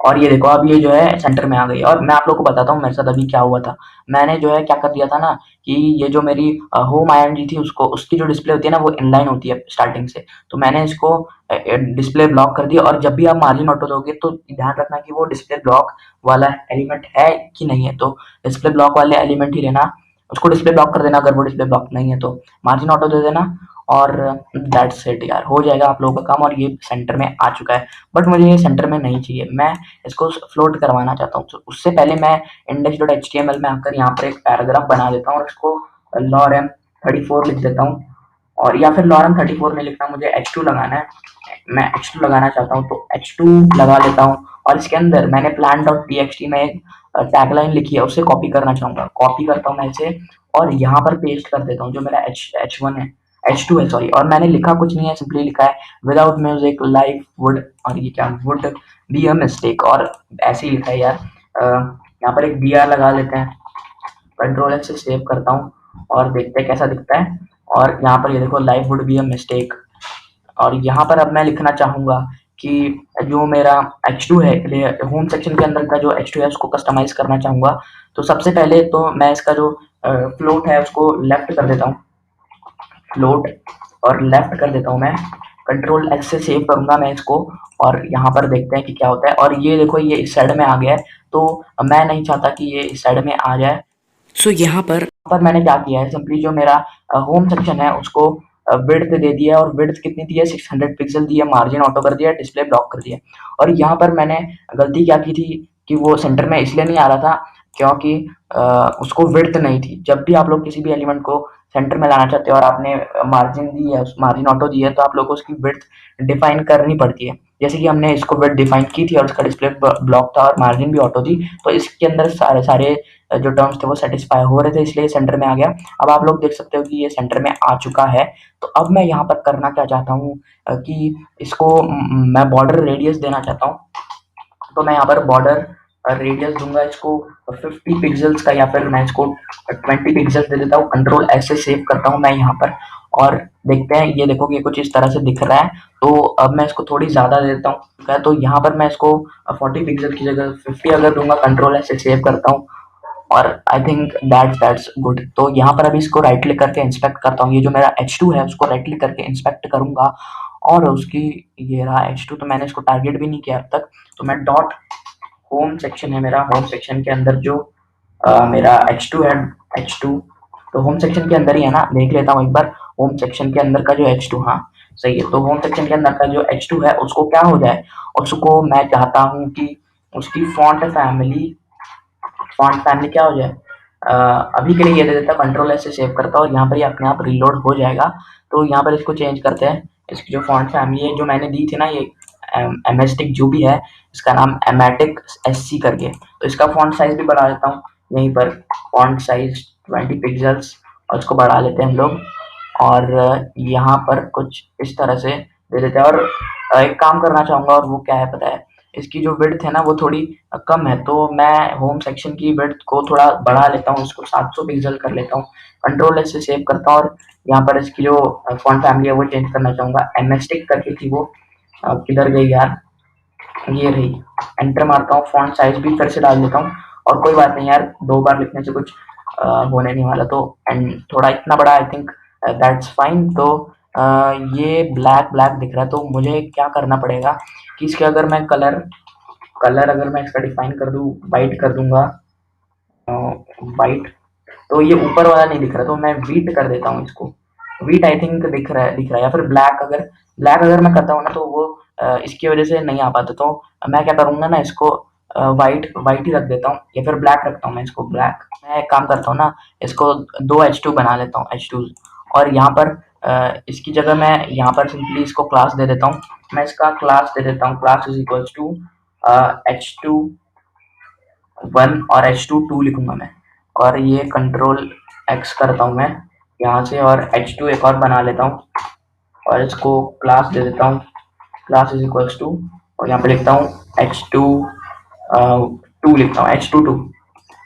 और ये देखो अब ये जो है सेंटर में आ गई। और मैं आप लोग को बताता हूँ मेरे साथ अभी क्या हुआ था। मैंने जो है क्या कर दिया था ना कि ये जो मेरी होम IMG थी उसको, उसकी जो डिस्प्ले होती है ना वो इनलाइन होती है स्टार्टिंग से। तो मैंने इसको डिस्प्ले ब्लॉक कर दिया। और जब भी आप मार्जिन ऑटो दोगे तो ध्यान रखना कि वो डिस्प्ले ब्लॉक वाला एलिमेंट है कि नहीं है। तो डिस्प्ले ब्लॉक वाले एलिमेंट ही लेना, उसको डिस्प्ले ब्लॉक कर देना अगर वो डिस्प्ले ब्लॉक नहीं है तो मार्जिन ऑटो दे देना, और दैट्स इट यार, हो जाएगा आप लोगों का काम। और ये सेंटर में आ चुका है, बट मुझे ये सेंटर में नहीं चाहिए, मैं इसको फ्लोट करवाना चाहता हूँ। तो उससे पहले मैं index.html में आकर यहाँ पर एक पैराग्राफ बना देता हूँ और इसको lorem 34 लिख देता हूँ। और या फिर lorem 34 नहीं लिखना, मुझे H2 लगाना है, मैं H2 लगाना चाहता हूँ। तो H2 लगा लेता हूँ और इसके अंदर मैंने plan.txt में एक टैगलाइन लिखी है, उसे कॉपी करना चाहूँगा। कॉपी करता हूँ मैं इसे और यहाँ पर पेस्ट कर देता हूँ जो मेरा H1 है, H2 है सॉरी। और मैंने लिखा कुछ नहीं है, सिंपली लिखा है विदाउट म्यूजिक लाइफ वुड, और ये क्या वुड बी अ मिस्टेक, और ऐसे ही लिखा है यार। यहाँ पर एक BR लगा लेते हैं, कंट्रोल F से सेव करता हूँ और देखते हैं कैसा दिखता है। और यहाँ पर ये देखो life would be a mistake. और यहाँ पर अब मैं लिखना चाहूँगा कि जो मेरा H2 है, होम सेक्शन के अंदर का जो H2 है उसको कस्टमाइज करना चाहूँगा। तो सबसे पहले तो मैं इसका जो फ्लोट है उसको लेफ्ट कर देता हूँ, फ्लोट और लेफ्ट कर देता हूँ मैं, कंट्रोल X से सेव करूँगा मैं इसको। और यहाँ पर देखते हैं कि क्या होता है। और ये देखो ये इस साइड में आ गया है, तो मैं नहीं चाहता कि ये इस साइड में आ जाए। सो यहाँ पर मैंने क्या किया है, सिंपली जो मेरा होम सेक्शन है उसको विड्थ दे दिया, और विड्थ कितनी दी है 600 पिक्सल दी है, मार्जिन ऑटो कर दिया, डिस्प्ले ब्लॉक कर दिया। और यहाँ पर मैंने गलती क्या की थी कि वो सेंटर में इसलिए नहीं आ रहा था क्योंकि उसको विड्थ नहीं थी। जब भी आप लोग किसी भी एलिमेंट को सेंटर में लाना चाहते हो और आपने मार्जिन दी है, मार्जिन ऑटो दी है, तो आप लोग को उसकी विड्थ डिफाइन करनी पड़ती है। जैसे कि हमने इसको विड्थ डिफाइन की थी और उसका डिस्प्ले ब्लॉक था और मार्जिन भी ऑटो थी, तो इसके अंदर सारे सारे जो टर्म्स थे वो सेटिस्फाई हो रहे थे, इसलिए सेंटर में आ गया। अब आप लोग देख सकते हो कि ये सेंटर में आ चुका है। तो अब मैं यहाँ पर करना क्या चाहता हूँ कि इसको मैं बॉर्डर रेडियस देना चाहता हूँ। तो मैं यहाँ पर बॉर्डर रेडियस दूंगा इसको 50 पिक्सल्स का, या फिर मैं इसको 20 पिक्सल्स दे देता हूँ। कंट्रोल ऐसे सेव करता हूँ मैं यहाँ पर और देखते हैं, ये देखो कि कुछ इस तरह से दिख रहा है। तो अब मैं इसको थोड़ी ज़्यादा दे देता हूँ। तो यहाँ पर मैं इसको 40 पिक्सल की जगह 50 अगर दूंगा, कंट्रोल ऐसे सेव करता हूँ और आई थिंक दैट्स गुड। तो यहाँ पर अभी इसको राइट क्लिक करके इंस्पेक्ट करता हूँ। ये जो मेरा H2 है उसको राइट क्लिक करके इंस्पेक्ट करूंगा और उसकी, ये रहा H2, तो मैंने इसको टारगेट भी नहीं किया अब तक। तो मैं डॉट होम सेक्शन है मेरा, होम सेक्शन के अंदर जो मेरा H2 है, H2 तो होम सेक्शन के अंदर ही है ना, देख लेता हूँ एक बार। होम सेक्शन के अंदर का जो H2, हाँ सही है। तो होम सेक्शन के अंदर का जो H2 है उसको क्या हो जाए, उसको मैं चाहता हूँ कि उसकी फॉन्ट फैमिली क्या हो जाए। अभी के लिए ये दे देता, कंट्रोल एस से सेव करता और यहाँ पर ये अपने आप रीलोड हो जाएगा। तो यहाँ पर इसको चेंज करते हैं। इसकी जो फॉन्ट फैमिली है जो मैंने दी थी ना, ये एमेस्टिक जो भी है, इसका नाम एमेटिक SC करके, तो इसका फॉन्ट साइज भी बढ़ा देता हूँ यहीं पर। फॉन्ट साइज 20 पिक्सल्स और इसको बढ़ा लेते हैं हम लोग। और यहाँ पर कुछ इस तरह से दे देते हैं। और एक काम करना चाहूँगा, और वो क्या है पता है, इसकी जो विड्थ है ना वो थोड़ी कम है, तो मैं होम सेक्शन की विड्थ को थोड़ा बढ़ा लेता हूँ, इसको 700 पिक्सल कर लेता हूँ। कंट्रोल एस से सेव करता हूँ और यहाँ पर इसकी जो फॉन्ट फैमिली है वो चेंज करना चाहूँगा। एमएस्टिक करके थी वो, किधर गई यार, ये रही। एंटर मारता हूँ, फॉन्ट साइज भी फिर से डाल देता हूँ। और कोई बात नहीं यार, 2 बार लिखने से कुछ होने नहीं वाला, तो एंड थोड़ा इतना बड़ा, आई थिंक दैट्स फाइन। तो ये ब्लैक ब्लैक दिख रहा है, तो मुझे क्या करना पड़ेगा कि इसके अगर मैं कलर कलर अगर मैं इसका डिफाइन कर दूँ, वाइट कर दूंगा, वाइट, तो ये ऊपर वाला नहीं दिख रहा, तो मैं वीट कर देता हूँ इसको। वीट आई थिंक दिख रहा है। या फिर ब्लैक अगर मैं करता हूँ ना, तो वो इसकी वजह से नहीं आ पाता। तो मैं क्या करूँगा ना, इसको वाइट वाइट ही रख देता हूँ, या फिर ब्लैक रखता हूँ मैं इसको, ब्लैक। मैं एक काम करता हूँ ना, इसको 2 H2 बना लेता हूँ, H2, और यहाँ पर इसकी जगह मैं यहाँ पर सिंपली इसको क्लास दे देता हूँ। मैं इसका क्लास दे देता हूँ, class is equals to H2 1 और H2 2 लिखूंगा मैं। और ये कंट्रोल X करता हूँ मैं यहाँ से, और H2 एक और बना लेता हूँ और इसको क्लास दे देता हूँ, क्लास इज इक्वल्स टू, और यहाँ पे लिखता हूँ H2 2 लिखता हूँ, H2 2।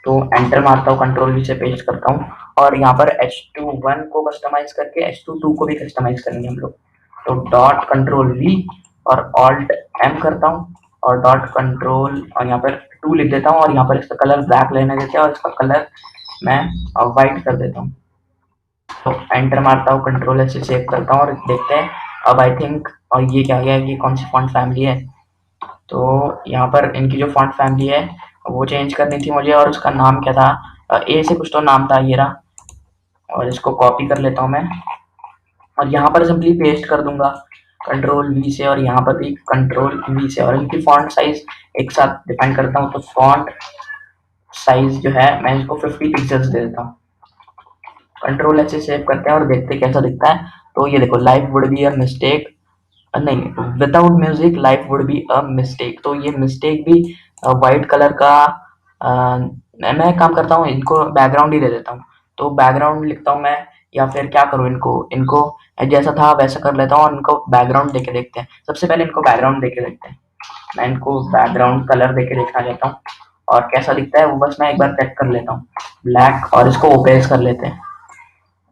तो एंटर मारता हूँ, कंट्रोल V से पेस्ट करता हूँ और यहाँ पर H2 1 को कस्टमाइज करके H2 2 को भी कस्टमाइज करेंगे हम लोग। तो डॉट कंट्रोल V और ऑल्ट M करता हूँ और डॉट कंट्रोल, और यहाँ पर 2 लिख देता हूँ और यहाँ पर इसका कलर ब्लैक लेने देते हैं और इसका कलर मैं वाइट कर देता हूँ। तो एंटर मारता हूँ, कंट्रोल से सेव करता हूँ और देखते हैं अब आई थिंक। और ये क्या गया, ये कौन सी फॉन्ट फैमिली है, तो यहाँ पर इनकी जो फॉन्ट फैमिली है वो चेंज करनी थी मुझे, और उसका नाम क्या था, ए से कुछ तो नाम था, ये रहा। और इसको कॉपी कर लेता हूँ मैं और यहाँ पर सिंपली पेस्ट कर दूंगा कंट्रोल V से, और यहाँ पर भी कंट्रोल V से, और इनकी फॉन्ट साइज एक साथ डिफाइन करता हूँ। तो फॉन्ट साइज जो है मैं इसको 50 पिक्सल्स दे देता हूँ। कंट्रोल से सेव करते हैं और देखते हैं कैसा दिखता है। तो ये देखो, life would be a mistake, नहीं, without music life would be a mistake. तो ये मिस्टेक भी वाइट कलर का, मैं काम करता हूँ, इनको बैकग्राउंड ही दे देता हूँ। तो बैकग्राउंड लिखता हूँ मैं, या फिर क्या करूँ, इनको इनको जैसा था वैसा कर लेता हूँ और इनको बैकग्राउंड देके देखते हैं। सबसे पहले इनको बैकग्राउंड देके देखते हैं। मैं इनको बैकग्राउंड कलर देके देखना चाहता हूँ और कैसा दिखता है वो बस मैं एक बार चेक कर लेता हूँ, ब्लैक, और इसको ओपेस कर लेते हैं।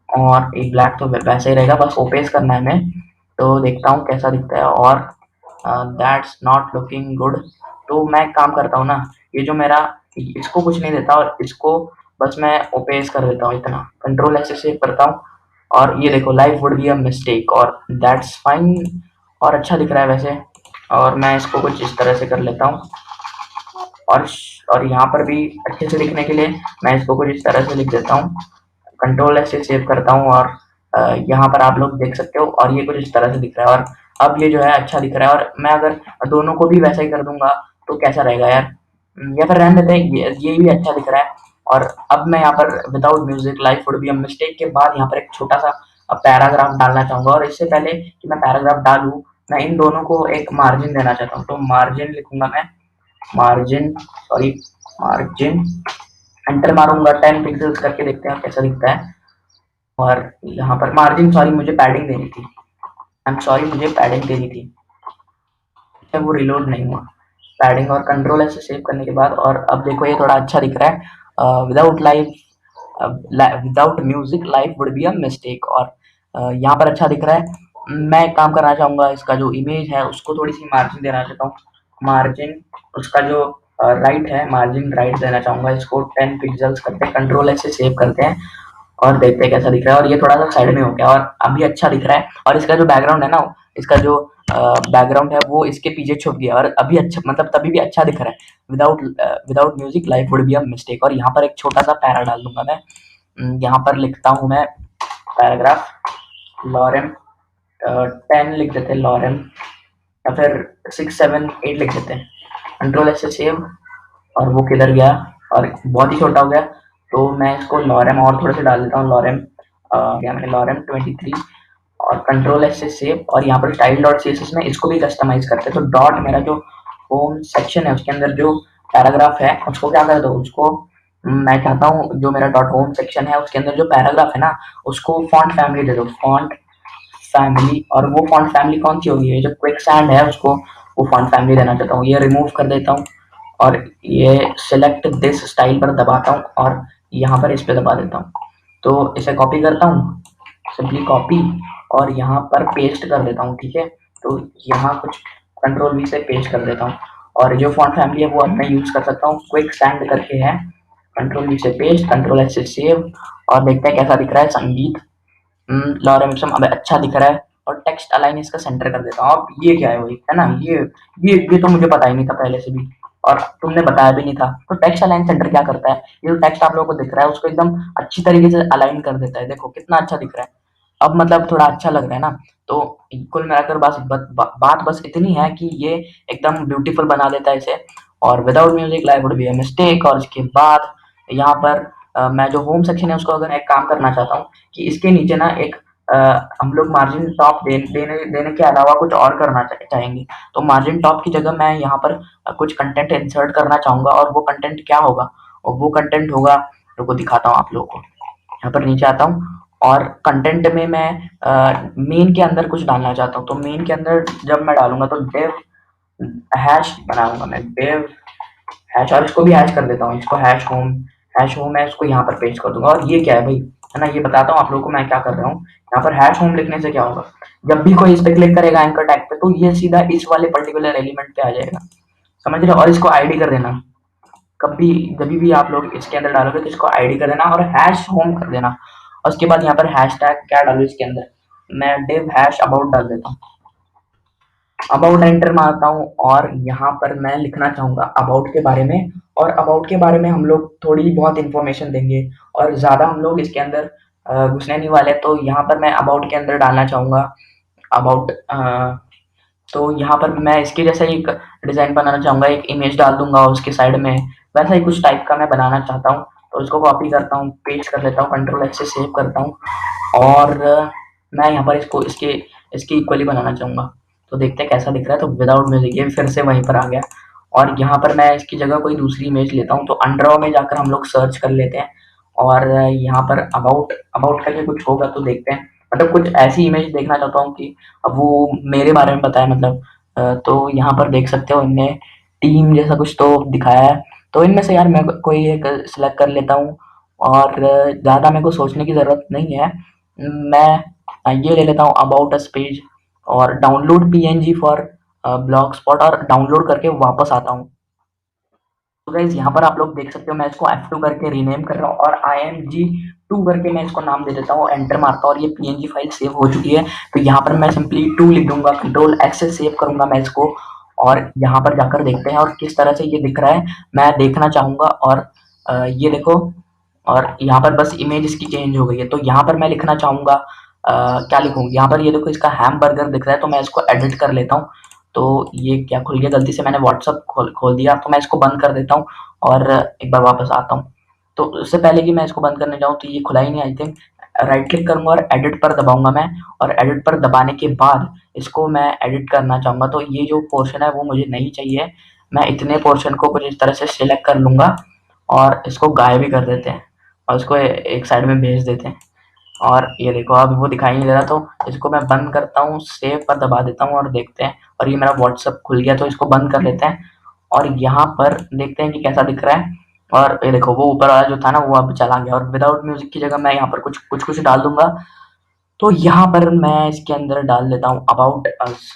और एक ब्लैक तो वैसे ही रहेगा, बस ओपेस करना है हमें। तो देखता हूँ कैसा दिखता है, और दैट्स नॉट लुकिंग गुड। तो मैं एक काम करता हूँ ना, ये जो मेरा, इसको कुछ नहीं देता और इसको बस मैं ओपेस कर देता हूँ इतना, कंट्रोल ऐसे सेव करता हूँ। और ये देखो, life would be a mistake, और दैट्स फाइन, और अच्छा दिख रहा है वैसे। और मैं इसको कुछ इस तरह से कर लेता हूँ, और यहाँ पर भी अच्छे से दिखने के लिए मैं इसको कुछ इस तरह से लिख देता हूँ, कंट्रोल से सेव करता हूँ। और यहाँ पर आप लोग देख सकते हो, और ये कुछ इस तरह से दिख रहा है। और अब ये जो है अच्छा दिख रहा है, और मैं अगर दोनों को भी वैसा ही कर दूंगा तो कैसा रहेगा यार, या फिर रहने देते हैं, ये भी अच्छा दिख रहा है। और अब मैं यहाँ पर without music life would be a mistake के बाद यहाँ पर एक छोटा सा पैराग्राफ डालना चाहूंगा, और इससे पहले कि मैं पैराग्राफ डालूं, मैं इन दोनों को एक मार्जिन देना चाहता हूँ। तो मार्जिन लिखूंगा मैं, मार्जिन, सॉरी, मार्जिन, एंटर मारूंगा, 10 पिक्सल्स करके देखते हैं कैसा दिखता है। और यहाँ पर मार्जिन, सॉरी मुझे पैडिंग देनी थी, आई एम सॉरी, मुझे पैडिंग देनी थी, वो रिलोड नहीं हुआ। पैडिंग और कंट्रोल ऐसे सेव करने के बाद, और अब देखो ये थोड़ा अच्छा दिख रहा है। Without life without music life would be a mistake, और यहाँ पर अच्छा दिख रहा है। मैं एक काम करना चाहूंगा, इसका जो इमेज है उसको थोड़ी सी मार्जिन देना चाहता हूँ, मार्जिन उसका जो राइट है, मार्जिन राइट देना चाहूंगा, इसको 10 पिक्सल्स करते हैं, कंट्रोल ऐसे सेव करते हैं और देखते हैं कैसा दिख रहा है। और ये थोड़ा सा साइड में हो गया और अभी अच्छा दिख रहा है। और इसका जो बैकग्राउंड है ना, इसका जो बैकग्राउंड है वो इसके पीछे छुप गया और अभी अच्छा, मतलब तभी भी अच्छा दिख रहा है। Without without music life would be a mistake. और यहाँ पर एक छोटा सा पैरा डाल दूंगा मैं। यहाँ पर लिखता हूँ मैं पैराग्राफ, लॉरेम 10 लिख देते हैं, लॉरेम, या फिर 6 7 8 लिख देते हैं। कंट्रोल ऐसे सेव, और वो किधर गया, और बहुत ही छोटा हो गया। तो मैं इसको लॉरेम और थोड़े से डाल देता हूँ, लॉरेम क्या मैंने लॉरेम 23, और कंट्रोल एस से सेव। और यहाँ पर style dot C S S में इसको भी कस्टमाइज करते हैं। तो डॉट मेरा जो होम सेक्शन है उसके अंदर जो पैराग्राफ है उसको क्या कर दो, उसको मैं चाहता हूँ जो मेरा डॉट होम सेक्शन है उसके अंदर जो पैराग्राफ है ना उसको फॉन्ट फैमिली दे दो, फॉन्ट फैमिली। और वो फॉन्ट फैमिली कौन सी होगी, ये जो क्विक सैंड है उसको वो फॉन्ट फैमिली देना चाहता हूँ। ये रिमूव कर देता हूँ और ये सिलेक्ट दिस स्टाइल पर दबाता हूँ और यहाँ पर इस पे दबा देता हूँ। तो इसे कॉपी करता हूँ, सिंपली कॉपी, और यहाँ पर पेस्ट कर देता हूँ। ठीक है, तो यहाँ कुछ कंट्रोल वी से पेस्ट कर देता हूँ। और जो फॉन्ट फैमिली है वो अब मैं यूज कर सकता हूँ, क्विक सैंड करके है। कंट्रोल वी से पेस्ट, कंट्रोल एस से सेव, और देखते हैं कैसा दिख रहा है संगीत। लॉरेम इप्सम अब अच्छा दिख रहा है। और टेक्स्ट अलाइन इसका सेंटर कर देता हूँ। अब ये क्या है, वही है ना, ये तो मुझे पता ही नहीं था पहले से भी, और तुमने बताया भी नहीं था। तो टेक्स्ट अलाइन सेंटर क्या करता है, ये जो टेक्स्ट आप लोगों को दिख रहा है उसको एकदम अच्छी तरीके से अलाइन कर देता है। देखो कितना अच्छा दिख रहा है, अब मतलब थोड़ा अच्छा लग रहा है ना। तो कुल मिलाकर बात बस इतनी है कि ये एकदम ब्यूटीफुल बना देता है इसे। और without music life would be a mistake. और इसके बाद यहाँ पर मैं जो होम सेक्शन है उसको अगर एक काम करना चाहता हूँ कि इसके नीचे ना एक हम लोग मार्जिन टॉप देने के अलावा कुछ और करना चाहेंगे। तो मार्जिन टॉप की जगह मैं यहाँ पर कुछ कंटेंट इंसर्ट करना चाहूंगा। और वो कंटेंट क्या होगा, और वो कंटेंट होगा, रुको दिखाता हूँ आप लोगों को। यहाँ पर नीचे आता हूँ और कंटेंट में मैं मेन के अंदर कुछ डालना चाहता हूँ। तो मेन के अंदर जब मैं डालूंगा तो डेव हैश बनाऊंगा मैं, डेव हैश, और इसको भी हैश कर देता हूँ, इसको हैश होम है, इसको यहाँ पर पेस्ट कर दूंगा। और ये क्या है भाई, है ना, ये बताता हूँ आप लोगों को मैं क्या कर रहा हूँ। यहाँ पर हैश होम लिखने से क्या होगा, जब भी कोई इस पे क्लिक करेगा एंकर टैग पे तो ये सीधा इस वाले पर्टिकुलर एलिमेंट पे आ जाएगा, समझ रहे हो। और इसको आईडी कर देना, कभी जब भी आप लोग इसके अंदर डालोगे तो इसको आईडी कर देना और हैश होम कर देना। और उसके बाद यहाँ पर हैश टैग क्या डालू इसके अंदर, मैं डिव हैश अबाउट डाल देता हूँ। अबाउट एंटर मारता हूँ और यहाँ पर मैं लिखना चाहूंगा अबाउट के बारे में। और अबाउट के बारे में हम लोग थोड़ी बहुत इंफॉर्मेशन देंगे और ज़्यादा हम लोग इसके अंदर घुसने नहीं वाले। तो यहाँ पर मैं अबाउट के अंदर डालना चाहूँगा अबाउट। तो यहाँ पर मैं इसके जैसा एक डिज़ाइन बनाना चाहूँगा, एक इमेज डाल दूंगा उसके साइड में, वैसा ही कुछ टाइप का मैं बनाना चाहता हूँ। तो इसको कॉपी करता हूँ, पेस्ट कर लेता हूँ, कंट्रोल एच से सेव करता हूँ। और मैं यहाँ पर इसको इसके इसके इक्वली बनाना चाहूँगा। तो देखते हैं कैसा दिख रहा है। तो विदाउट म्यूजिक ये फिर से वहीं पर आ गया। और यहाँ पर मैं इसकी जगह कोई दूसरी इमेज लेता हूँ। तो अंडरऑ में जाकर हम लोग सर्च कर लेते हैं और यहाँ पर अबाउट अबाउट करके कुछ होगा तो देखते हैं। मतलब कुछ ऐसी इमेज देखना चाहता हूँ कि अब वो मेरे बारे में बताए, मतलब तो यहाँ पर देख सकते हो इनने टीम जैसा कुछ तो दिखाया है। तो इनमें से यार मैं कोई एक सिलेक्ट कर लेता हूँ और ज़्यादा मेरे को सोचने की ज़रूरत नहीं है। मैं ये ले लेता हूँ अबाउट अस पेज और download PNG for blog spot, और डाउनलोड करके वापस आता हूँ। तो गाइज यहाँ पर आप लोग देख सकते हो मैं इसको F2 करके रीनेम कर रहा हूँ और IMG2 करके मैं इसको नाम दे देता हूँ, एंटर मारता हूँ और ये पीएनजी फाइल सेव हो चुकी है। तो यहाँ पर मैं सिंपली 2 लिख दूंगा, कंट्रोल एक्स से सेव करूंगा मैं इसको। और यहाँ पर जाकर देखते हैं और किस तरह से ये दिख रहा है मैं देखना चाहूंगा। और ये देखो, और यहाँ पर बस इमेज इसकी चेंज हो गई है। तो यहाँ पर मैं लिखना चाहूंगा क्या लिखूँ, यहाँ पर ये देखो इसका हैमबर्गर दिख रहा है तो मैं इसको एडिट कर लेता हूँ। तो ये क्या खुल गया, गलती से मैंने व्हाट्सअप खोल दिया, तो मैं इसको बंद कर देता हूँ और एक बार वापस आता हूँ। तो उससे पहले कि मैं इसको बंद करने जाऊँ तो ये खुला ही नहीं, आई थिंक। राइट क्लिक करूंगा और एडिट पर दबाऊंगा मैं, और एडिट पर दबाने के बाद इसको मैं एडिट करना चाहूँगा। तो ये जो पोर्शन है वो मुझे नहीं चाहिए, मैं इतने पोर्शन को कुछ इस तरह से सिलेक्ट कर लूँगा और इसको गायब भी कर देते हैं और इसको एक साइड में भेज देते हैं। और ये देखो अब वो दिखाई नहीं दे रहा, तो इसको मैं बंद करता हूँ, सेव पर दबा देता हूँ और देखते हैं। और ये मेरा व्हाट्सअप खुल गया, तो इसको बंद कर लेते हैं और यहाँ पर देखते हैं कि कैसा दिख रहा है। और ये देखो वो ऊपर वाला जो था ना वो अब चला गया। और विदाउट म्यूजिक की जगह मैं यहाँ पर कुछ कुछ कुछ डाल दूंगा। तो यहाँ पर मैं इसके अंदर डाल देता हूँ अबाउट अस,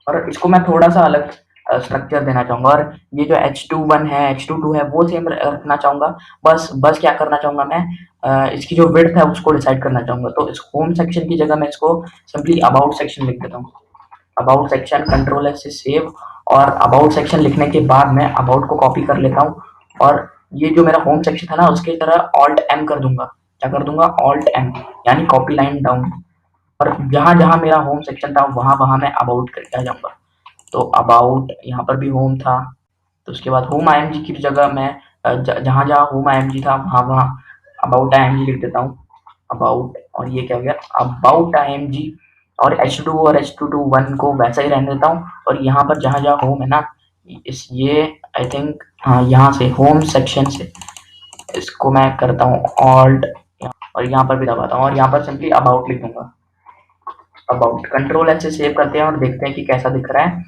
और इसको मैं थोड़ा सा अलग स्ट्रक्चर देना चाहूँगा, और ये जो h21 है, h22 है, वो सेम रखना चाहूँगा। बस क्या करना चाहूँगा मैं, इसकी जो विड्थ है उसको डिसाइड करना चाहूँगा। तो इस होम सेक्शन की जगह मैं इसको सिंपली अबाउट सेक्शन लिख देता हूँ। अबाउट सेक्शन, कंट्रोल एस से सेव, और अबाउट सेक्शन लिखने के बाद मैं अबाउट को कॉपी कर लेता हूँ, और ये जो मेरा होम सेक्शन था ना उसकी तरह ऑल्ट एम कर दूंगा। क्या कर दूंगा? ऑल्ट एम, यानी कॉपी लाइन डाउन। और जहां जहां मेरा होम सेक्शन था वहां वहां मैं अबाउट करके आ जाऊंगा। तो अबाउट यहाँ पर भी होम था, तो उसके बाद होम आई एम जी की जगह मैं जहां जहां होम आई एम जी था वहां वहां अबाउट आई एम जी लिख देता हूँ। अबाउट, और ये क्या हो गया? About I M G. और H2 और H221 को वैसा ही रहने देता हूँ, और यहाँ पर जहां जहां होम है ना, इस ये आई थिंक, हाँ, यहाँ से होम सेक्शन से इसको मैं करता हूँ ऑल्ट, और यहाँ पर भी दबाता हूँ, और यहाँ पर सिंपली अबाउट लिख दूंगा। अबाउट, कंट्रोल एच से सेव करते हैं और देखते हैं कि कैसा दिख रहा है।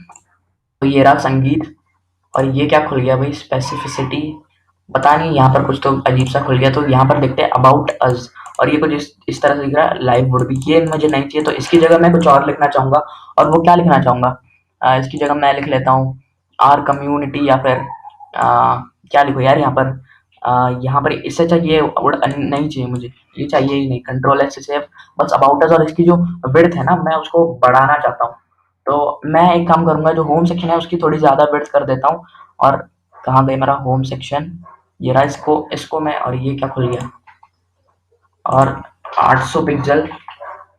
तो ये रहा संगीत, और ये क्या खुल गया भाई? स्पेसिफिसिटी, पता नहीं, यहाँ पर कुछ तो अजीब सा खुल गया। तो यहाँ पर देखते हैं अबाउट अस, और ये कुछ इस तरह से दिख रहा है, लाइव वुड भी, ये मुझे नहीं चाहिए। तो इसकी जगह मैं कुछ और लिखना चाहूँगा, और वो क्या लिखना चाहूँगा? इसकी जगह मैं लिख लेता हूँ आर कम्युनिटी, या फिर क्या लिखो यार यहाँ पर? यहाँ पर इससे चाहिए वुड नहीं चाहिए मुझे, ये चाहिए ही नहीं। कंट्रोल एस से सेव, बस अबाउट अस, और इसकी जो विड्थ है ना मैं उसको बढ़ाना चाहता हूँ। तो मैं एक काम करूंगा, जो होम सेक्शन है उसकी थोड़ी ज़्यादा विड्थ कर देता हूँ। और कहाँ गई मेरा होम सेक्शन? ये रहा, इसको इसको मैं, और ये क्या खुल गया? और 800 पिक्सल,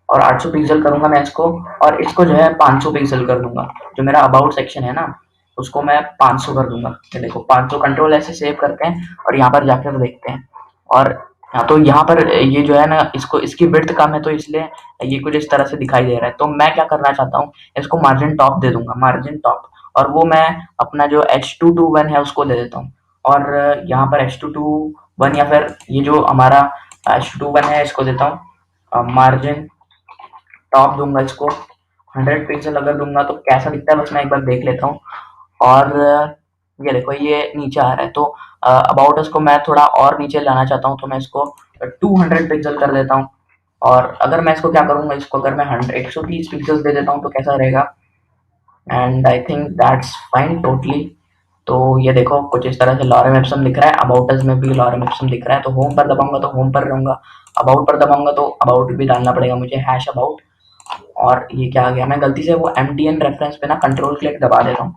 और 800 पिक्सल करूंगा मैं इसको, और इसको जो है 500 पिक्सल कर दूंगा। जो मेरा अबाउट सेक्शन है ना उसको मैं 500 कर दूंगा। ये देखो 500, कंट्रोल ऐसे सेव करते हैं और यहाँ पर जाकर देखते हैं। और हाँ, तो यहाँ पर ये जो है ना, इसको इसकी विड्थ कम है तो इसलिए ये कुछ इस तरह से दिखाई दे रहा है। तो मैं क्या करना चाहता हूँ, इसको मार्जिन टॉप दे दूंगा, मार्जिन टॉप, और वो मैं अपना जो H221 है उसको दे देता हूँ। और यहाँ पर H221, या फिर ये जो हमारा H221 है इसको देता हूँ मार्जिन टॉप दूंगा। इसको 100 पिक्सल अगर दूंगा तो कैसा दिखता है बस मैं एक बार देख लेता हूँ। और ये देखो ये नीचे आ रहा है। तो अबाउट उसको मैं थोड़ा और नीचे लाना चाहता हूँ, तो मैं इसको 200 पिक्सल कर देता हूँ। और अगर मैं इसको क्या करूँगा, इसको अगर मैं 130 पिक्सल दे देता हूँ तो कैसा रहेगा? And I think that's fine totally. तो ये देखो कुछ इस तरह से लॉरेम एप्सम दिख रहा है, अबाउट अस में भी लॉरेम एप्सम दिख रहा है। तो होम पर दबाऊंगा तो होम पर रहूंगा, अबाउट पर दबाऊंगा तो अबाउट भी डालना पड़ेगा मुझे, हैश अबाउट। और ये क्या आ गया? मैं गलती से वो MTN रेफरेंस पे ना कंट्रोल क्लिक दबा देता हूँ।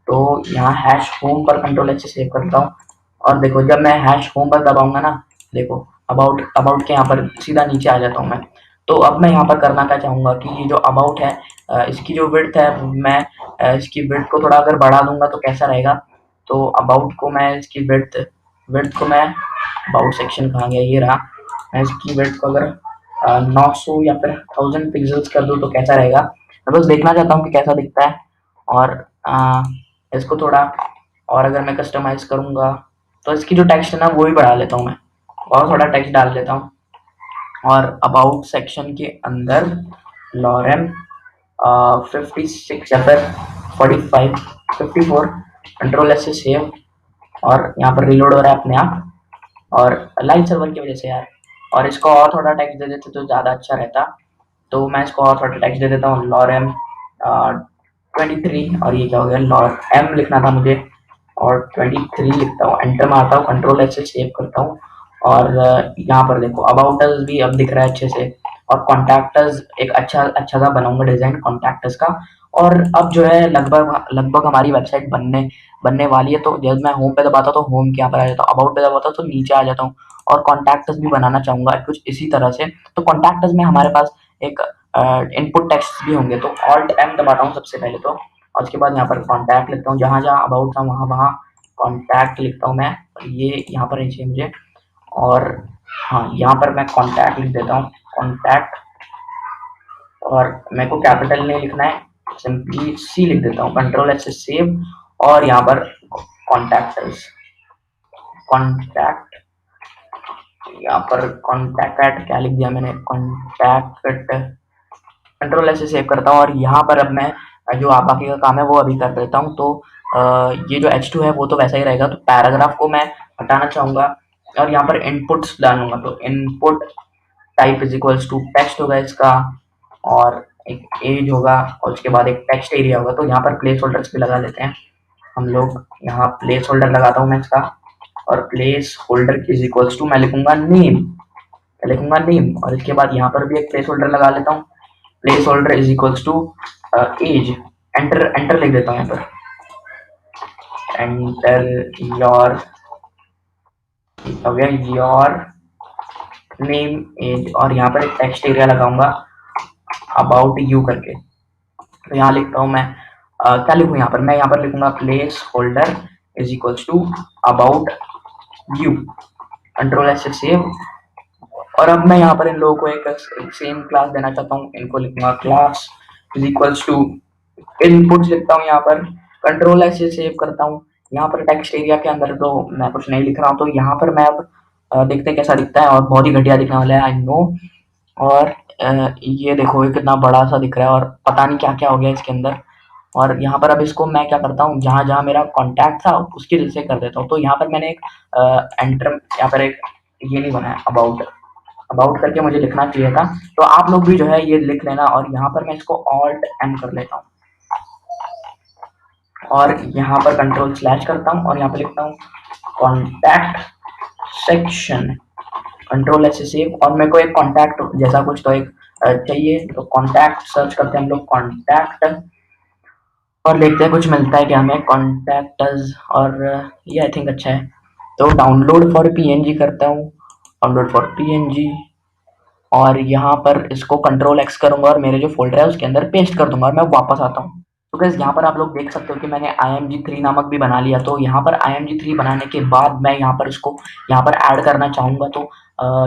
तो यहाँ हैश होम पर कंट्रोल एच से सेव करता हूँ, और देखो जब मैं हैश होम पर दबाऊंगा ना, देखो अबाउट अबाउट के यहाँ पर सीधा नीचे आ जाता हूँ मैं। तो अब मैं यहाँ पर करना क्या चाहूँगा कि ये जो अबाउट है, इसकी जो विड्थ है मैं इसकी विड्थ को थोड़ा अगर बढ़ा दूंगा तो कैसा रहेगा? तो अबाउट को मैं इसकी विड्थ विड्थ को मैं, अबाउट सेक्शन कहाँ गया? ये रहा। मैं इसकी विड्थ को अगर 900 या फिर 1000 पिक्सल्स कर दूँ तो कैसा रहेगा? मैं बस देखना चाहता हूँ कि कैसा दिखता है। और इसको थोड़ा और अगर मैं कस्टमाइज करूँगा तो इसकी जो टेक्स्ट है ना वो भी बढ़ा लेता हूँ मैं, और थोड़ा टेक्स्ट डाल लेता हूँ। और अबाउट सेक्शन के अंदर लॉरेम 56 या फिर 45, 54, कंट्रोल एस से सेव, और यहाँ पर रिलोड हो रहा है अपने आप, और लाइव सर्वर की वजह से यार। और इसको और थोड़ा टेक्स्ट दे देते तो ज़्यादा अच्छा रहता। तो मैं इसको और थोड़ा टेक्स्ट दे देता हूँ, लॉरेम 23, और ये क्या हो गया? लॉर एम लिखना था मुझे, और 23 लिखता हूँ, एंटर मारता हूँ, कंट्रोल एच से सेव करता हूँ। और यहाँ पर देखो अबाउट अस भी अब दिख रहा है अच्छे से, और कॉन्टैक्टस एक अच्छा अच्छा सा बनाऊंगा डिजाइन कॉन्टैक्टस का। और अब जो है लगभग लगभग हमारी वेबसाइट बनने बनने वाली है। तो जब मैं होम पे दबाता हूँ तो होम के यहाँ पर आ जाता हूँ, अबाउट पे दबाता हूँ तो नीचे आ जाता हूँ। और कॉन्टैक्टस भी बनाना चाहूंगा कुछ इसी तरह से। तो कॉन्टैक्टस में हमारे पास एक इनपुट टेक्स्ट भी होंगे। तो ऑल्ट एम दबाता हूँ सबसे पहले तो, और उसके बाद यहाँ पर कॉन्टैक्ट लिखता हूँ, जहाँ जहाँ अबाउट था वहाँ वहाँ कॉन्टैक्ट लिखता हूँ मैं, और ये यहाँ पर नहीं चाहिए मुझे। और हाँ, यहाँ पर मैं कॉन्टैक्ट लिख देता हूँ, कॉन्टैक्ट, और मेरे को कैपिटल नहीं लिखना है, सिंपली सी लिख देता हूँ, कंट्रोल एच से सेव। और यहाँ पर कॉन्टैक्टर्स, कॉन्टैक्ट, यहाँ पर कॉन्टैक्ट क्या लिख दिया मैंने? कॉन्टैक्ट, कंट्रोल ऐसे सेव करता हूँ। और यहाँ पर अब मैं जो आप बाकी का काम है वो अभी कर देता हूँ। तो ये जो H2 है वो तो वैसा ही रहेगा। तो पैराग्राफ को मैं हटाना चाहूँगा, और यहाँ पर इनपुट्स डालूंगा। तो input type is equals to text होगा इसका, और एक एज होगा और उसके बाद एक टेक्स्ट एरिया होगा। तो यहाँ पर प्लेस होल्डर्स भी लगा लेते हैं हम लोग। यहाँ प्लेस होल्डर लगाता हूँ मैं इसका, और placeholder is equals to मैं लिखूंगा नेम, और इसके बाद यहाँ पर भी एक प्लेस होल्डर लगा लेता हूँ। Placeholder is equals to age, enter लिख देता हूँ यहाँ पर, एंटर योर हो गया योर नेम एज, और यहाँ पर एक टेक्स्ट एरिया लगाऊंगा अबाउट यू करके। तो यहाँ लिखता हूँ मैं क्या लिखूँ यहाँ पर, मैं यहाँ पर लिखूंगा placeholder is equals to about you, control S से सेव। और अब मैं यहाँ पर इन लोगों को एक सेम क्लास देना चाहता हूँ, इनको लिखूंगा class is equals to input लिखता हूँ यहाँ पर, कंट्रोल एस से सेव करता हूँ। यहाँ पर टेक्स्ट एरिया के अंदर तो मैं कुछ नहीं लिख रहा हूँ, तो यहाँ पर मैं अब देखते हैं कैसा दिखता है, और बहुत ही घटिया दिखने वाला है आई नो। और ये देखो ये कितना बड़ा सा दिख रहा है, और पता नहीं क्या क्या हो गया इसके अंदर। और यहाँ पर अब इसको मैं क्या करता हूँ, जहाँ जहाँ मेरा कॉन्टैक्ट था उसके जैसे कर देता हूँ। तो यहाँ पर मैंने एक एंटर, यहाँ पर एक ये नहीं बनाया अबाउट करके मुझे लिखना चाहिए था। तो आप लोग भी जो है ये लिख लेना, और यहाँ पर मैं इसको ऑल्ट एम कर लेता हूँ, और यहाँ पर कंट्रोल स्लैश करता हूँ, और यहाँ पर लिखता हूँ कॉन्टैक्ट सेक्शन, कंट्रोल एस से सेव। और मेरे को एक कॉन्टैक्ट जैसा कुछ तो एक चाहिए, तो कॉन्टैक्ट सर्च करते हैं हम लोग कॉन्टैक्ट, और देखते हैं कुछ मिलता है क्या हमें कॉन्टैक्ट्स, और ये आई थिंक अच्छा है। तो डाउनलोड फॉर पीएनजी करता हूँ, डाउनलोड फॉर पीएनजी, और यहाँ पर इसको कंट्रोल एक्स करूंगा और मेरे जो फोल्डर है उसके अंदर पेस्ट कर दूंगा, और मैं वापस आता हूँ। तो गाइस यहाँ पर आप लोग देख सकते हो कि मैंने img3 नामक भी बना लिया। तो यहाँ पर img3 बनाने के बाद मैं यहाँ पर इसको यहाँ पर ऐड करना चाहूँगा, तो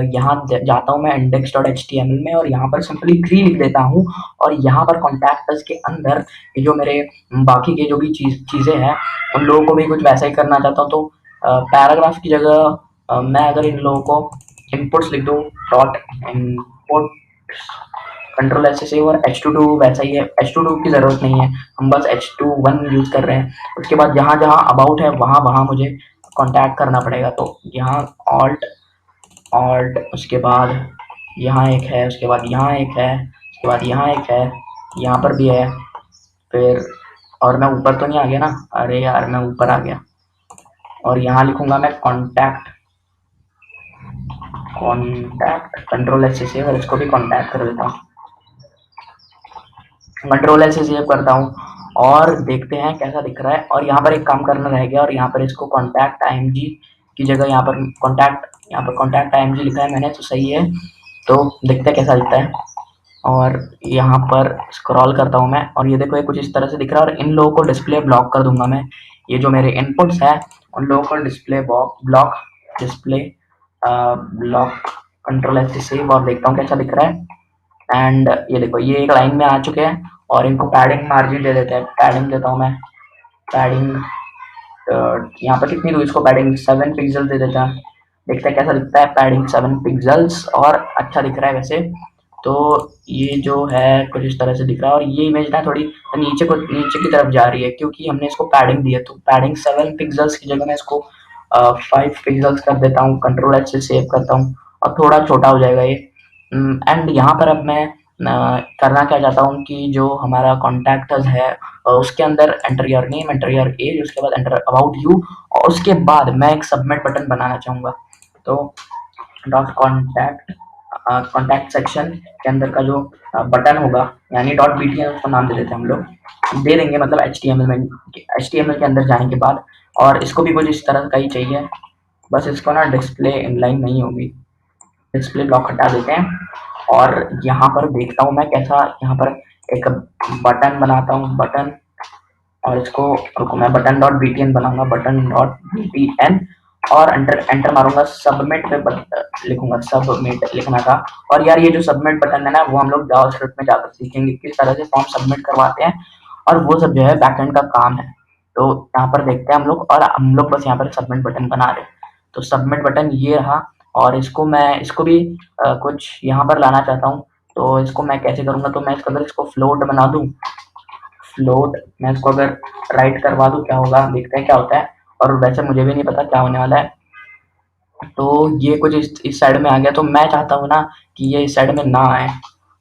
यहाँ जाता हूँ मैं index.html में, और यहाँ पर सिंपली 3 लिख देता हूँ। और यहाँ पर कॉन्टैक्ट्स के अंदर जो मेरे बाकी के जो भी चीज़ें हैं उन लोगों को भी कुछ वैसा ही करना चाहता हूँ। तो पैराग्राफ की जगह मैं अगर इन लोगों को इनपुट्स लिख दूँ, डॉट इनपुट, कंट्रोल एस से सेव, और h22 वैसा ही है, h22 की जरूरत नहीं है, हम बस h21 यूज कर रहे हैं। उसके बाद जहाँ जहाँ अबाउट है वहाँ वहाँ मुझे कॉन्टैक्ट करना पड़ेगा। तो यहाँ ऑल्ट, उसके बाद यहाँ एक है, उसके बाद यहाँ एक है, उसके बाद यहाँ एक है, यहाँ पर भी है, फिर और मैं ऊपर तो नहीं आ गया ना, अरे यार मैं ऊपर आ गया। और यहाँ लिखूंगा मैं कॉन्टैक्ट कंट्रोल एस से सेव, और इसको भी कॉन्टैक्ट कर देता हूँ, कंट्रोल एस से सेव करता हूँ, और देखते हैं कैसा दिख रहा है। और यहाँ पर एक काम करना रह गया, और यहाँ पर इसको कॉन्टैक्ट img की जगह यहाँ पर कॉन्टैक्ट img लिखा है मैंने, तो सही है। तो देखते हैं कैसा दिखता है, और यहाँ पर स्क्रॉल करता हूँ मैं, और ये देखो ये कुछ इस तरह से दिख रहा है। और इन लोगों को डिस्प्ले ब्लॉक कर दूंगा मैं, ये जो मेरे इनपुट्स है उन लोगों को डिस्प्ले ब्लॉक कंट्रोल एस से सेव, और देखता हूँ कैसा दिख रहा है। एंड ये देखो ये एक लाइन में आ चुके हैं, और इनको पैडिंग मार्जिन दे देते हैं, पैडिंग देता हूँ मैं, पैडिंग यहाँ पर कितनी दूँ इसको, पैडिंग 7 पिक्सल दे देता है, देखते हैं कैसा दिखता है, पैडिंग 7 पिक्सल्स, और अच्छा दिख रहा है वैसे। तो ये जो है कुछ इस तरह से दिख रहा है, और ये इमेज ना थोड़ी नीचे की तरफ जा रही है क्योंकि हमने इसको पैडिंग दी है। तो पैडिंग 7 पिक्सल्स की जगह मैं इसको 5 पिक्सल्स कर देता हूँ, कंट्रोल एच से सेव करता हूँ, और थोड़ा छोटा हो जाएगा ये। एंड यहाँ पर अब मैं करना क्या चाहता हूँ कि जो हमारा कॉन्टैक्ट है उसके अंदर enter your name, enter your age, उसके बाद एंटर अबाउट यू, और उसके बाद मैं एक सबमिट बटन बनाना चाहूँगा। तो डॉट कॉन्टैक्ट सेक्शन के अंदर का जो बटन होगा, यानी डॉट btn उसको नाम दे देते हैं हम लोग, दे देंगे मतलब HTML के अंदर जाने के बाद। और इसको भी कुछ इस तरह का ही चाहिए, बस इसको ना डिस्प्ले इनलाइन नहीं होगी, डिस्प्ले ब्लॉक हटा देते हैं। और यहाँ पर देखता हूँ मैं कैसा, यहाँ पर एक बटन बनाता हूँ, बटन, और इसको रुको मैं बटन डॉट btn बनाऊंगा, बटन डॉट btn, और एंटर मारूंगा, सबमिट पे लिखूंगा, सबमिट लिखना था। और यार ये जो सबमिट बटन है ना वो हम लोग जावास्क्रिप्ट में जाकर सीखेंगे किस तरह से फॉर्म सबमिट करवाते हैं, और वो सब जो है बैकएंड का काम है। तो यहाँ पर देखते हैं हम लोग, और हम लोग बस यहाँ पर सबमिट बटन बना रहे हैं। तो सबमिट बटन ये रहा, और इसको भी कुछ यहाँ पर लाना चाहता हूँ। तो इसको मैं कैसे करूँगा, तो मैं अगर इसको फ्लोट बना दूँ, फ्लोट मैं इसको अगर राइट करवा दूँ क्या होगा, देखते हैं क्या होता है। और वैसे मुझे भी नहीं पता क्या होने वाला है। तो ये कुछ इस साइड में आ गया, तो मैं चाहता हूँ ना कि ये इस साइड में ना आए,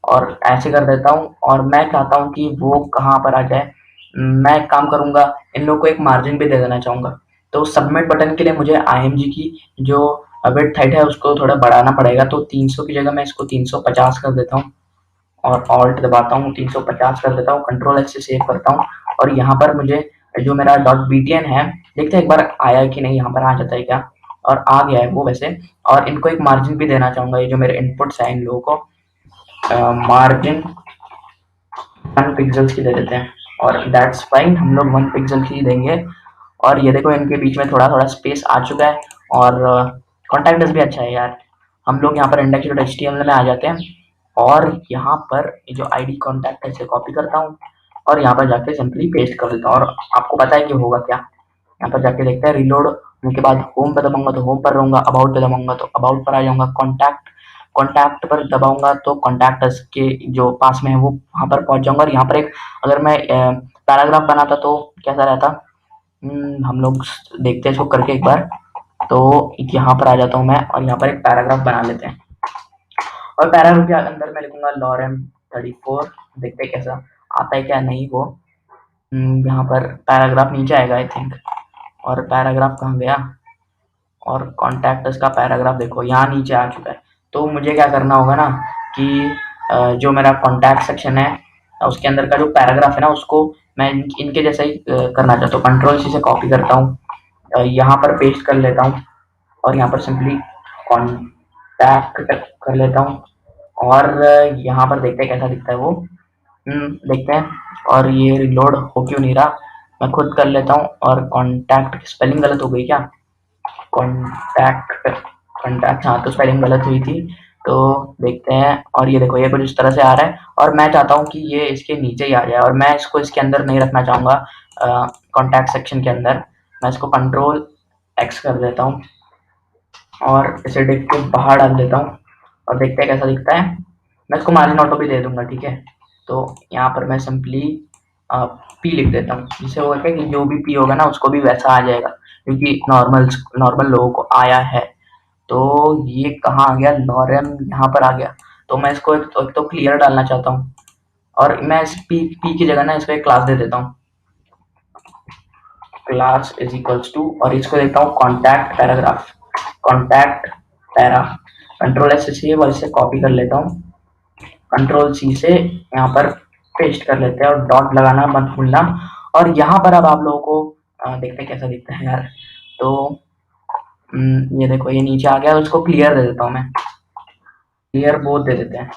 और ऐसे कर देता हूँ। और मैं चाहता हूँ कि वो कहाँ पर आ जाए। मैं एक काम करूँगा, इन लोगों को एक मार्जिन भी दे देना चाहूँगा। तो सबमिट बटन के लिए मुझे IMG की जो विड्थ हाइट है उसको थोड़ा बढ़ाना पड़ेगा। तो 300 की जगह मैं इसको 350 कर देता हूँ और ऑल्ट दबाता हूँ, 350 कर देता हूँ, कंट्रोल एस से सेव करता हूँ। और यहाँ पर मुझे जो मेरा .btn है, देखते हैं एक बार आया है कि नहीं, यहाँ पर आ जाता है क्या, और आ गया है वो वैसे। और इनको एक मार्जिन भी देना चाहूँगा, ये जो मेरे इनपुट्स हैं इन लोगों को मार्जिन 1 पिक्सल्स की दे देते हैं। और दैट्स फाइन, हम लोग 1 पिक्सल की देंगे। और ये देखो इनके बीच में थोड़ा थोड़ा स्पेस आ चुका है। और कॉन्टैक्ट भी अच्छा है यार। हम लोग यहाँ पर index.html में आ जाते हैं और यहाँ पर जो ID कॉन्टैक्ट है इसे कॉपी करता हूँ और यहाँ पर जाके सिंपली पेस्ट कर देता हूँ। और आपको पता है कि होगा क्या, यहाँ पर जाके देखते हैं। रिलोड होने के बाद होम पर दबाऊंगा तो होम पर रहूंगा, अबाउट पे दबाऊंगा तो अबाउट पर आ जाऊंगा, कॉन्टैक्ट पर दबाऊंगा तो कॉन्टैक्ट के जो पास में है वो वहाँ पर पहुंच जाऊंगा। और यहाँ पर एक अगर मैं पैराग्राफ बनाता तो कैसा रहता, हम लोग देखते हैं इसको करके एक बार। तो यहाँ पर आ जाता हूँ मैं और यहाँ पर एक पैराग्राफ बना लेते हैं। और पैराग्राफ के अंदर मैं लिखूंगा लॉरेम 34। देखते हैं कैसा आता है क्या नहीं वो। यहाँ पर पैराग्राफ नीचे आएगा आई थिंक। और पैराग्राफ कहाँ गया, और कॉन्टैक्ट का पैराग्राफ देखो यहाँ नीचे आ चुका है। तो मुझे क्या करना होगा ना कि जो मेरा कॉन्टैक्ट सेक्शन है उसके अंदर का जो पैराग्राफ है ना उसको मैं इनके जैसा ही करना चाहता हूँ। कंट्रोल सी से कॉपी करता हूँ, यहाँ पर पेस्ट कर लेता हूँ और यहाँ पर सिंपली कॉन्टैक्ट कर लेता हूँ। और यहाँ पर देखते हैं कैसा दिखता है वो। देखते हैं। और ये रिलोड हो क्यों नहीं रहा, मैं खुद कर लेता हूँ। और कॉन्टैक्ट की स्पेलिंग गलत हो गई क्या, कॉन्टैक्ट कॉन्टैक्ट, हाँ तो स्पेलिंग गलत हुई थी। तो देखते हैं। और ये देखो ये कुछ इस तरह से आ रहा है और मैं चाहता हूँ कि ये इसके नीचे ही आ जाए। और मैं इसको इसके अंदर नहीं रखना चाहूँगा कॉन्टैक्ट सेक्शन के अंदर। मैं इसको कंट्रोल X कर देता हूँ और इसे डिक के बाहर डाल देता हूँ और देखते हैं कैसा दिखता है। मैं इसको मार्जिन ऑटो भी दे दूंगा, ठीक है। तो यहाँ पर मैं सिंपली P लिख देता हूँ, जिससे होगा क्या कि जो भी P होगा ना उसको भी वैसा आ जाएगा, क्योंकि नॉर्मल नॉर्मल लोगों को आया है। तो ये कहाँ आ गया, लॉरेम यहाँ पर आ गया। तो मैं इसको एक तो क्लियर डालना चाहता हूँ और मैं इस P की जगह ना इसको एक क्लास दे देता हूँ, क्लास इज इक्वल्स टू, और इसको देता हूँ contact paragraph, contact para. Control S से वो इसे कॉपी कर लेता हूँ, कंट्रोल सी से यहाँ पर पेस्ट कर लेते हैं और डॉट लगाना मत भूलना। और यहाँ पर अब आप लोगों को देखते हैं कैसा दिखता है यार। तो ये देखो ये नीचे आ गया, उसको क्लियर दे देता हूँ मैं, क्लियर बोथ दे देते हैं।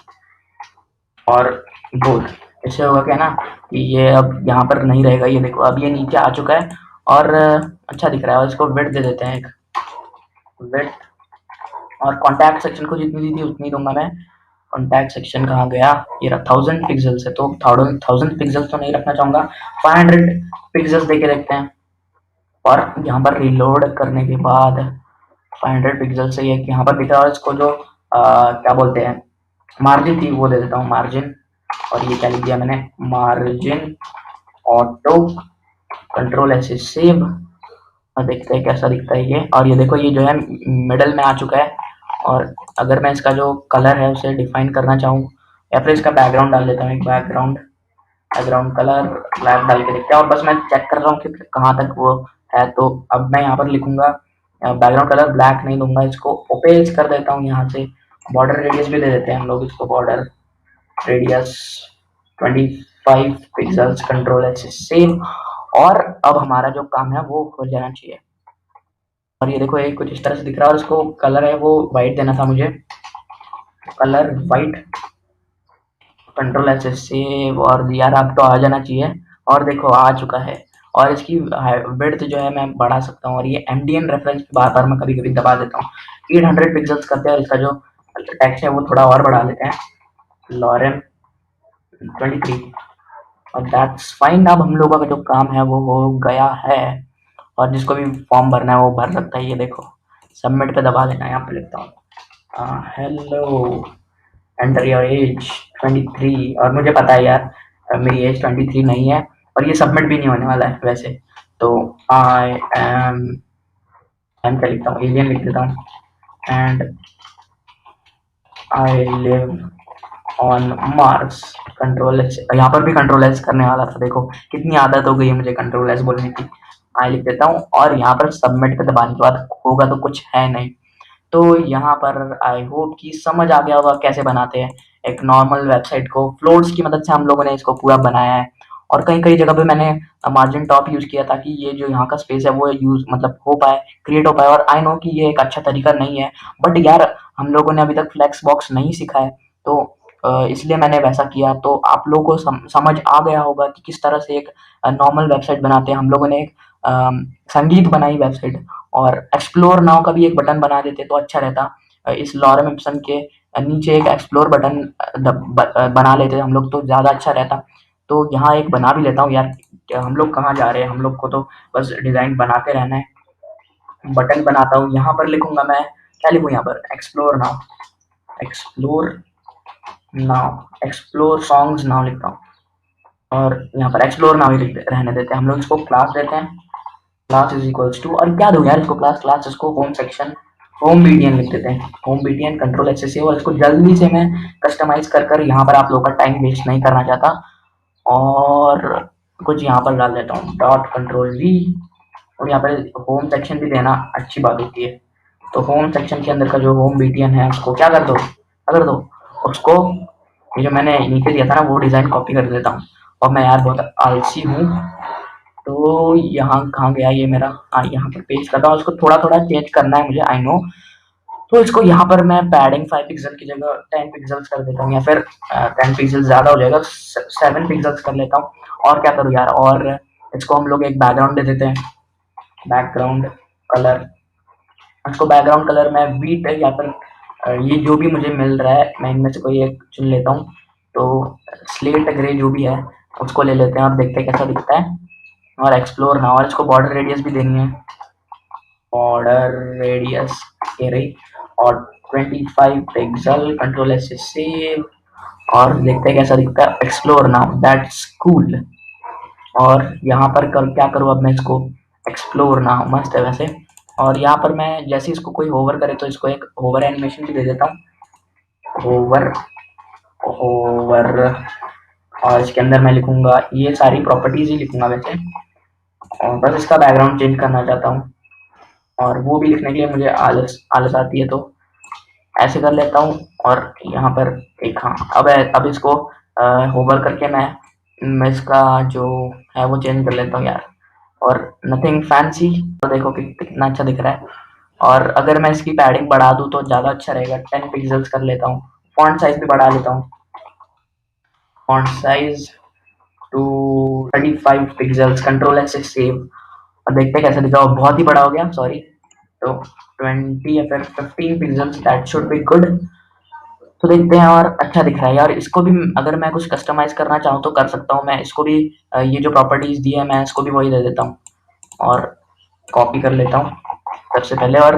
और बोथ इससे होगा क्या ना कि ये अब यहाँ पर नहीं रहेगा। ये देखो अब ये नीचे आ चुका है और अच्छा दिख रहा है। और इसको विड्थ दे देते हैं, एक विड्थ। और कॉन्टैक्ट सेक्शन को जितनी दी थी उतनी दूंगा मैं। कॉन्टैक्ट सेक्शन कहाँ गया, ये रहा 1000 पिक्सल्स है, तो 1000 पिक्सल्स तो नहीं रखना चाहूँगा, 500 पिक्सल्स देके देखते हैं। और यहाँ पर रिलोड करने के बाद 500 पिक्सल से ये यहाँ पर दिख रहा है। इसको जो क्या बोलते हैं मार्जिन थी वो दे देता हूँ, मार्जिन। और ये क्या लिख दिया मैंने, मार्जिन ऑटो, कंट्रोल ऐसे सेव। और देखते हैं कैसा दिखता है ये। और ये देखो ये जो है मिडल में आ चुका है। और अगर मैं इसका जो कलर है उसे डिफाइन करना चाहूँ या फिर इसका बैकग्राउंड डाल देता हूँ, एक बैकग्राउंड कलर ब्लैक डाल के देखते हैं। और बस मैं चेक कर रहा हूँ कि कहाँ तक वो है। तो अब मैं यहाँ पर लिखूंगा बैकग्राउंड कलर ब्लैक नहीं दूंगा, इसको ओपेज कर देता हूँ यहाँ से। बॉर्डर रेडियस भी दे देते हैं हम लोग इसको, border radius 25 pixels, control H save. और अब हमारा जो काम है वो हो जाना चाहिए। और ये देखो ये कुछ इस तरह से दिख रहा है। और इसको कलर है वो वाइट देना था मुझे, colour white, control H save. और यार अब तो आ जाना चाहिए। और देखो आ चुका है। और इसकी विड्थ जो है मैं बढ़ा सकता हूँ। और ये MDN रेफरेंस बार बार मैं कभी कभी दबा देता हूँ। 800 पिक्सल्स करते हैं और इसका जो टेक्स्ट है वो थोड़ा और बढ़ा लेते हैं, लॉरेम 23। और दैट्स फाइन। अब हम लोगों का जो काम है वो हो गया है। और जिसको भी फॉर्म भरना है वो भर सकता है। ये देखो सबमिट पे दबा देना है। यहाँ पे लिखता हूँ हेलो एंटर योर एज 23। और मुझे पता है यार मेरी एज 23 नहीं है और ये सबमिट भी नहीं होने वाला है वैसे। तो आई एम क्या लिखता हूँ, एलियन लिख देता हूँ, and I live on Mars, control H, यहाँ पर भी कंट्रोल एच करने वाला था, देखो कितनी आदत हो गई है मुझे कंट्रोल एच बोलने की। आई लिख देता हूँ और यहाँ पर सबमिट पे दबाने के बाद होगा तो कुछ है नहीं। तो यहाँ पर आई होप कि समझ आ गया होगा कैसे बनाते हैं एक नॉर्मल वेबसाइट को। फ्लोट्स की मदद से हम लोगों ने इसको पूरा बनाया है और कई कई जगह पे मैंने मार्जिन टॉप यूज किया ताकि ये जो यहाँ का स्पेस है वो यूज मतलब हो पाए, क्रिएट हो पाए। और आई नो कि ये एक अच्छा तरीका नहीं है, बट यार हम लोगों ने अभी तक फ्लेक्स बॉक्स नहीं सीखा है, तो इसलिए मैंने वैसा किया। तो आप लोगों को समझ आ गया होगा कि किस तरह से एक नॉर्मल वेबसाइट बनाते हैं। हम लोगों ने एक संगीत बनाई वेबसाइट, और एक्सप्लोर नाउ का भी एक बटन बना देते तो अच्छा रहता। इस लॉरेम इप्सन के नीचे एक एक्सप्लोर बटन बना लेते हम लोग तो ज़्यादा अच्छा रहता। तो यहाँ एक बना भी लेता हूँ यार, हम लोग कहाँ जा रहे हैं, हम लोग को तो बस डिज़ाइन बनाते रहना है। बटन बनाता हूँ, यहाँ पर लिखूंगा मैं, क्या लिखूँ यहाँ पर, explore now, explore now, explore songs now लिखता हूँ। और यहाँ पर एक्सप्लोर नाउ ही रहने देते हैं। हम लोग इसको क्लास देते हैं, क्लास इज इक्वल्स टू, और क्या दूँ यार इसको क्लास, क्लास इसको होम सेक्शन, होम बीटीएन लिख देते हैं, होम बीटीएन कंट्रोल एच से। और इसको जल्दी से मैं कस्टमाइज कर कर यहाँ पर आप लोगों का टाइम वेस्ट नहीं करना चाहता, और कुछ यहाँ पर डाल देता हूँ डॉट कंट्रोल वी। और यहाँ पर होम सेक्शन भी देना अच्छी बात होती है। तो होम सेक्शन के अंदर का जो होम बीटीएन है उसको क्या कर दो, अगर दो उसको, ये जो मैंने नीचे दिया था ना वो डिज़ाइन कॉपी कर देता हूँ। और मैं यार बहुत आलसी हूँ, तो यहाँ कहाँ गया ये मेरा, हाँ यहाँ पर पेस्ट करता हूँ। उसको थोड़ा थोड़ा चेंज करना है मुझे, आई नो। तो इसको यहाँ पर मैं पैडिंग 5 पिक्सल की जगह 10 पिक्सल्स कर देता हूँ, या फिर 10 पिक्सल ज़्यादा हो जाएगा, 7 पिक्सल्स कर लेता हूँ। और क्या करूँ यार, और इसको हम लोग एक बैकग्राउंड दे देते हैं, बैकग्राउंड कलर। इसको बैकग्राउंड कलर में बीट है, या फिर ये जो भी मुझे मिल रहा है मैं इनमें से कोई एक चुन लेता हूँ। तो स्लेट ग्रे जो भी है उसको ले लेते हैं और देखते हैं कैसा दिखता है। और एक्सप्लोर ना, और इसको बॉर्डर रेडियस भी देनी है, बॉर्डर रेडियस ये रही, और 25 पिक्सल, कंट्रोल एस से सेव। और देखते हैं कैसा दिखता है, एक्सप्लोर नाउ, दैट्स कूल। और यहाँ पर क्या करूँ अब मैं इसको, एक्सप्लोर नाउ मस्त है वैसे। और यहाँ पर मैं जैसे इसको कोई होवर करे तो इसको एक होवर एनिमेशन भी दे देता हूँ, होवर, होवर। और इसके अंदर मैं लिखूंगा ये सारी प्रॉपर्टीज ही लिखूंगा वैसे, और बस इसका बैकग्राउंड चेंज करना चाहता हूँ, और वो भी लिखने के लिए मुझे आलस आलस आती है, तो ऐसे कर लेता हूँ। और यहाँ पर एक, हाँ अब इसको होवर करके मैं इसका जो है वो चेंज कर लेता हूँ यार। और नथिंग फैंसी, तो देखो कि कितना अच्छा दिख रहा है। और अगर मैं इसकी पैडिंग बढ़ा दूँ तो ज़्यादा अच्छा रहेगा, 10 पिक्सल्स कर लेता हूँ। फॉन्ट साइज भी बढ़ा लेता हूँ, font size to 35 pixels, control S से सेव। और देखते हैं कैसा दिखा, बहुत ही बड़ा हो गया सॉरी। तो 20 या फिर 15 pixels, that should be good. तो देखते हैं, और अच्छा दिख रहा है यार। इसको भी अगर मैं कुछ कस्टमाइज करना चाहूँ तो कर सकता हूँ मैं, इसको भी ये जो प्रॉपर्टीज दी है मैं इसको भी वही दे देता हूँ, और कॉपी कर लेता हूँ सबसे पहले, और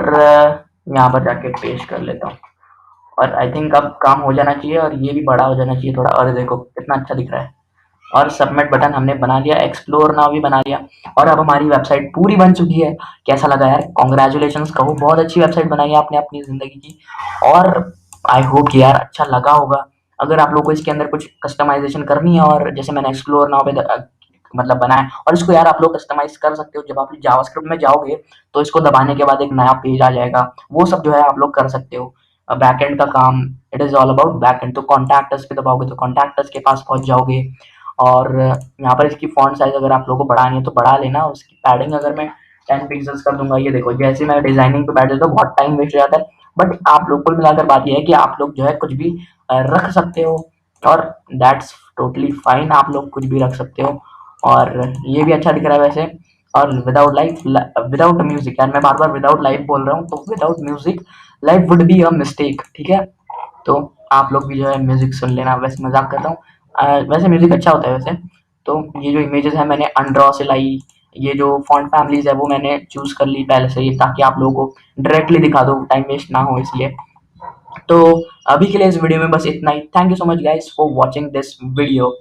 यहाँ पर जाके पेस्ट कर लेता हूँ। और आई थिंक अब काम हो जाना चाहिए, और ये भी बड़ा हो जाना चाहिए थोड़ा। और देखो कितना अच्छा दिख रहा है। और सबमिट बटन हमने बना लिया, एक्सप्लोर नाउ भी बना लिया, और अब हमारी वेबसाइट पूरी बन चुकी है। कैसा लगा यार, कॉन्ग्रेचुलेशंस कहो, बहुत अच्छी वेबसाइट बनाई है आपने अपनी ज़िंदगी की। और आई होप कि यार अच्छा लगा होगा। अगर आप लोग को इसके अंदर कुछ कस्टमाइजेशन करनी है, और जैसे मैंने एक्सप्लोर नाउ पे मतलब बनाया, और इसको यार आप लोग कस्टमाइज कर सकते हो। जब आप जावास्क्रिप्ट में जाओगे तो इसको दबाने के बाद एक नया पेज आ जाएगा, वो सब जो है आप लोग कर सकते हो। बैकएंड का काम, it is all about backend. तो कॉन्टैक्ट अस पे दबाओगे तो कॉन्टैक्ट अस के पास पहुंच जाओगे। और यहाँ पर इसकी फॉन्ट साइज अगर आप लोगों को बढ़ानी है तो बढ़ा लेना। उसकी पैडिंग अगर मैं 10 पिक्सल्स कर दूंगा, ये देखो जैसे मैं डिजाइनिंग पे बैठ जाता हूँ बहुत टाइम वेस्ट हो जाता है। बट आप लोग कुल मिलाकर बात यह है कि आप लोग जो है कुछ भी रख सकते हो, और दैट्स टोटली फाइन, आप लोग कुछ भी रख सकते हो। और ये भी अच्छा दिख रहा है वैसे। और विदाउट लाइफ, विदाउट म्यूजिक, यार मैं बार बार विदाउट लाइफ बोल रहा हूँ, तो without music life would be a mistake, ठीक है। तो आप लोग भी जो है म्यूजिक सुन लेना, वैसे मजाक करता हूँ, वैसे म्यूजिक अच्छा होता है वैसे। तो ये जो इमेजेस है मैंने अनड्रॉ से लाई, ये जो फॉन्ट फैमिलीज है वो मैंने चूज कर ली पहले से ही, ताकि आप लोगों को डायरेक्टली दिखा दो, टाइम वेस्ट ना हो इसलिए। तो अभी के लिए इस वीडियो में बस इतना ही। Thank you so much guys for watching this video.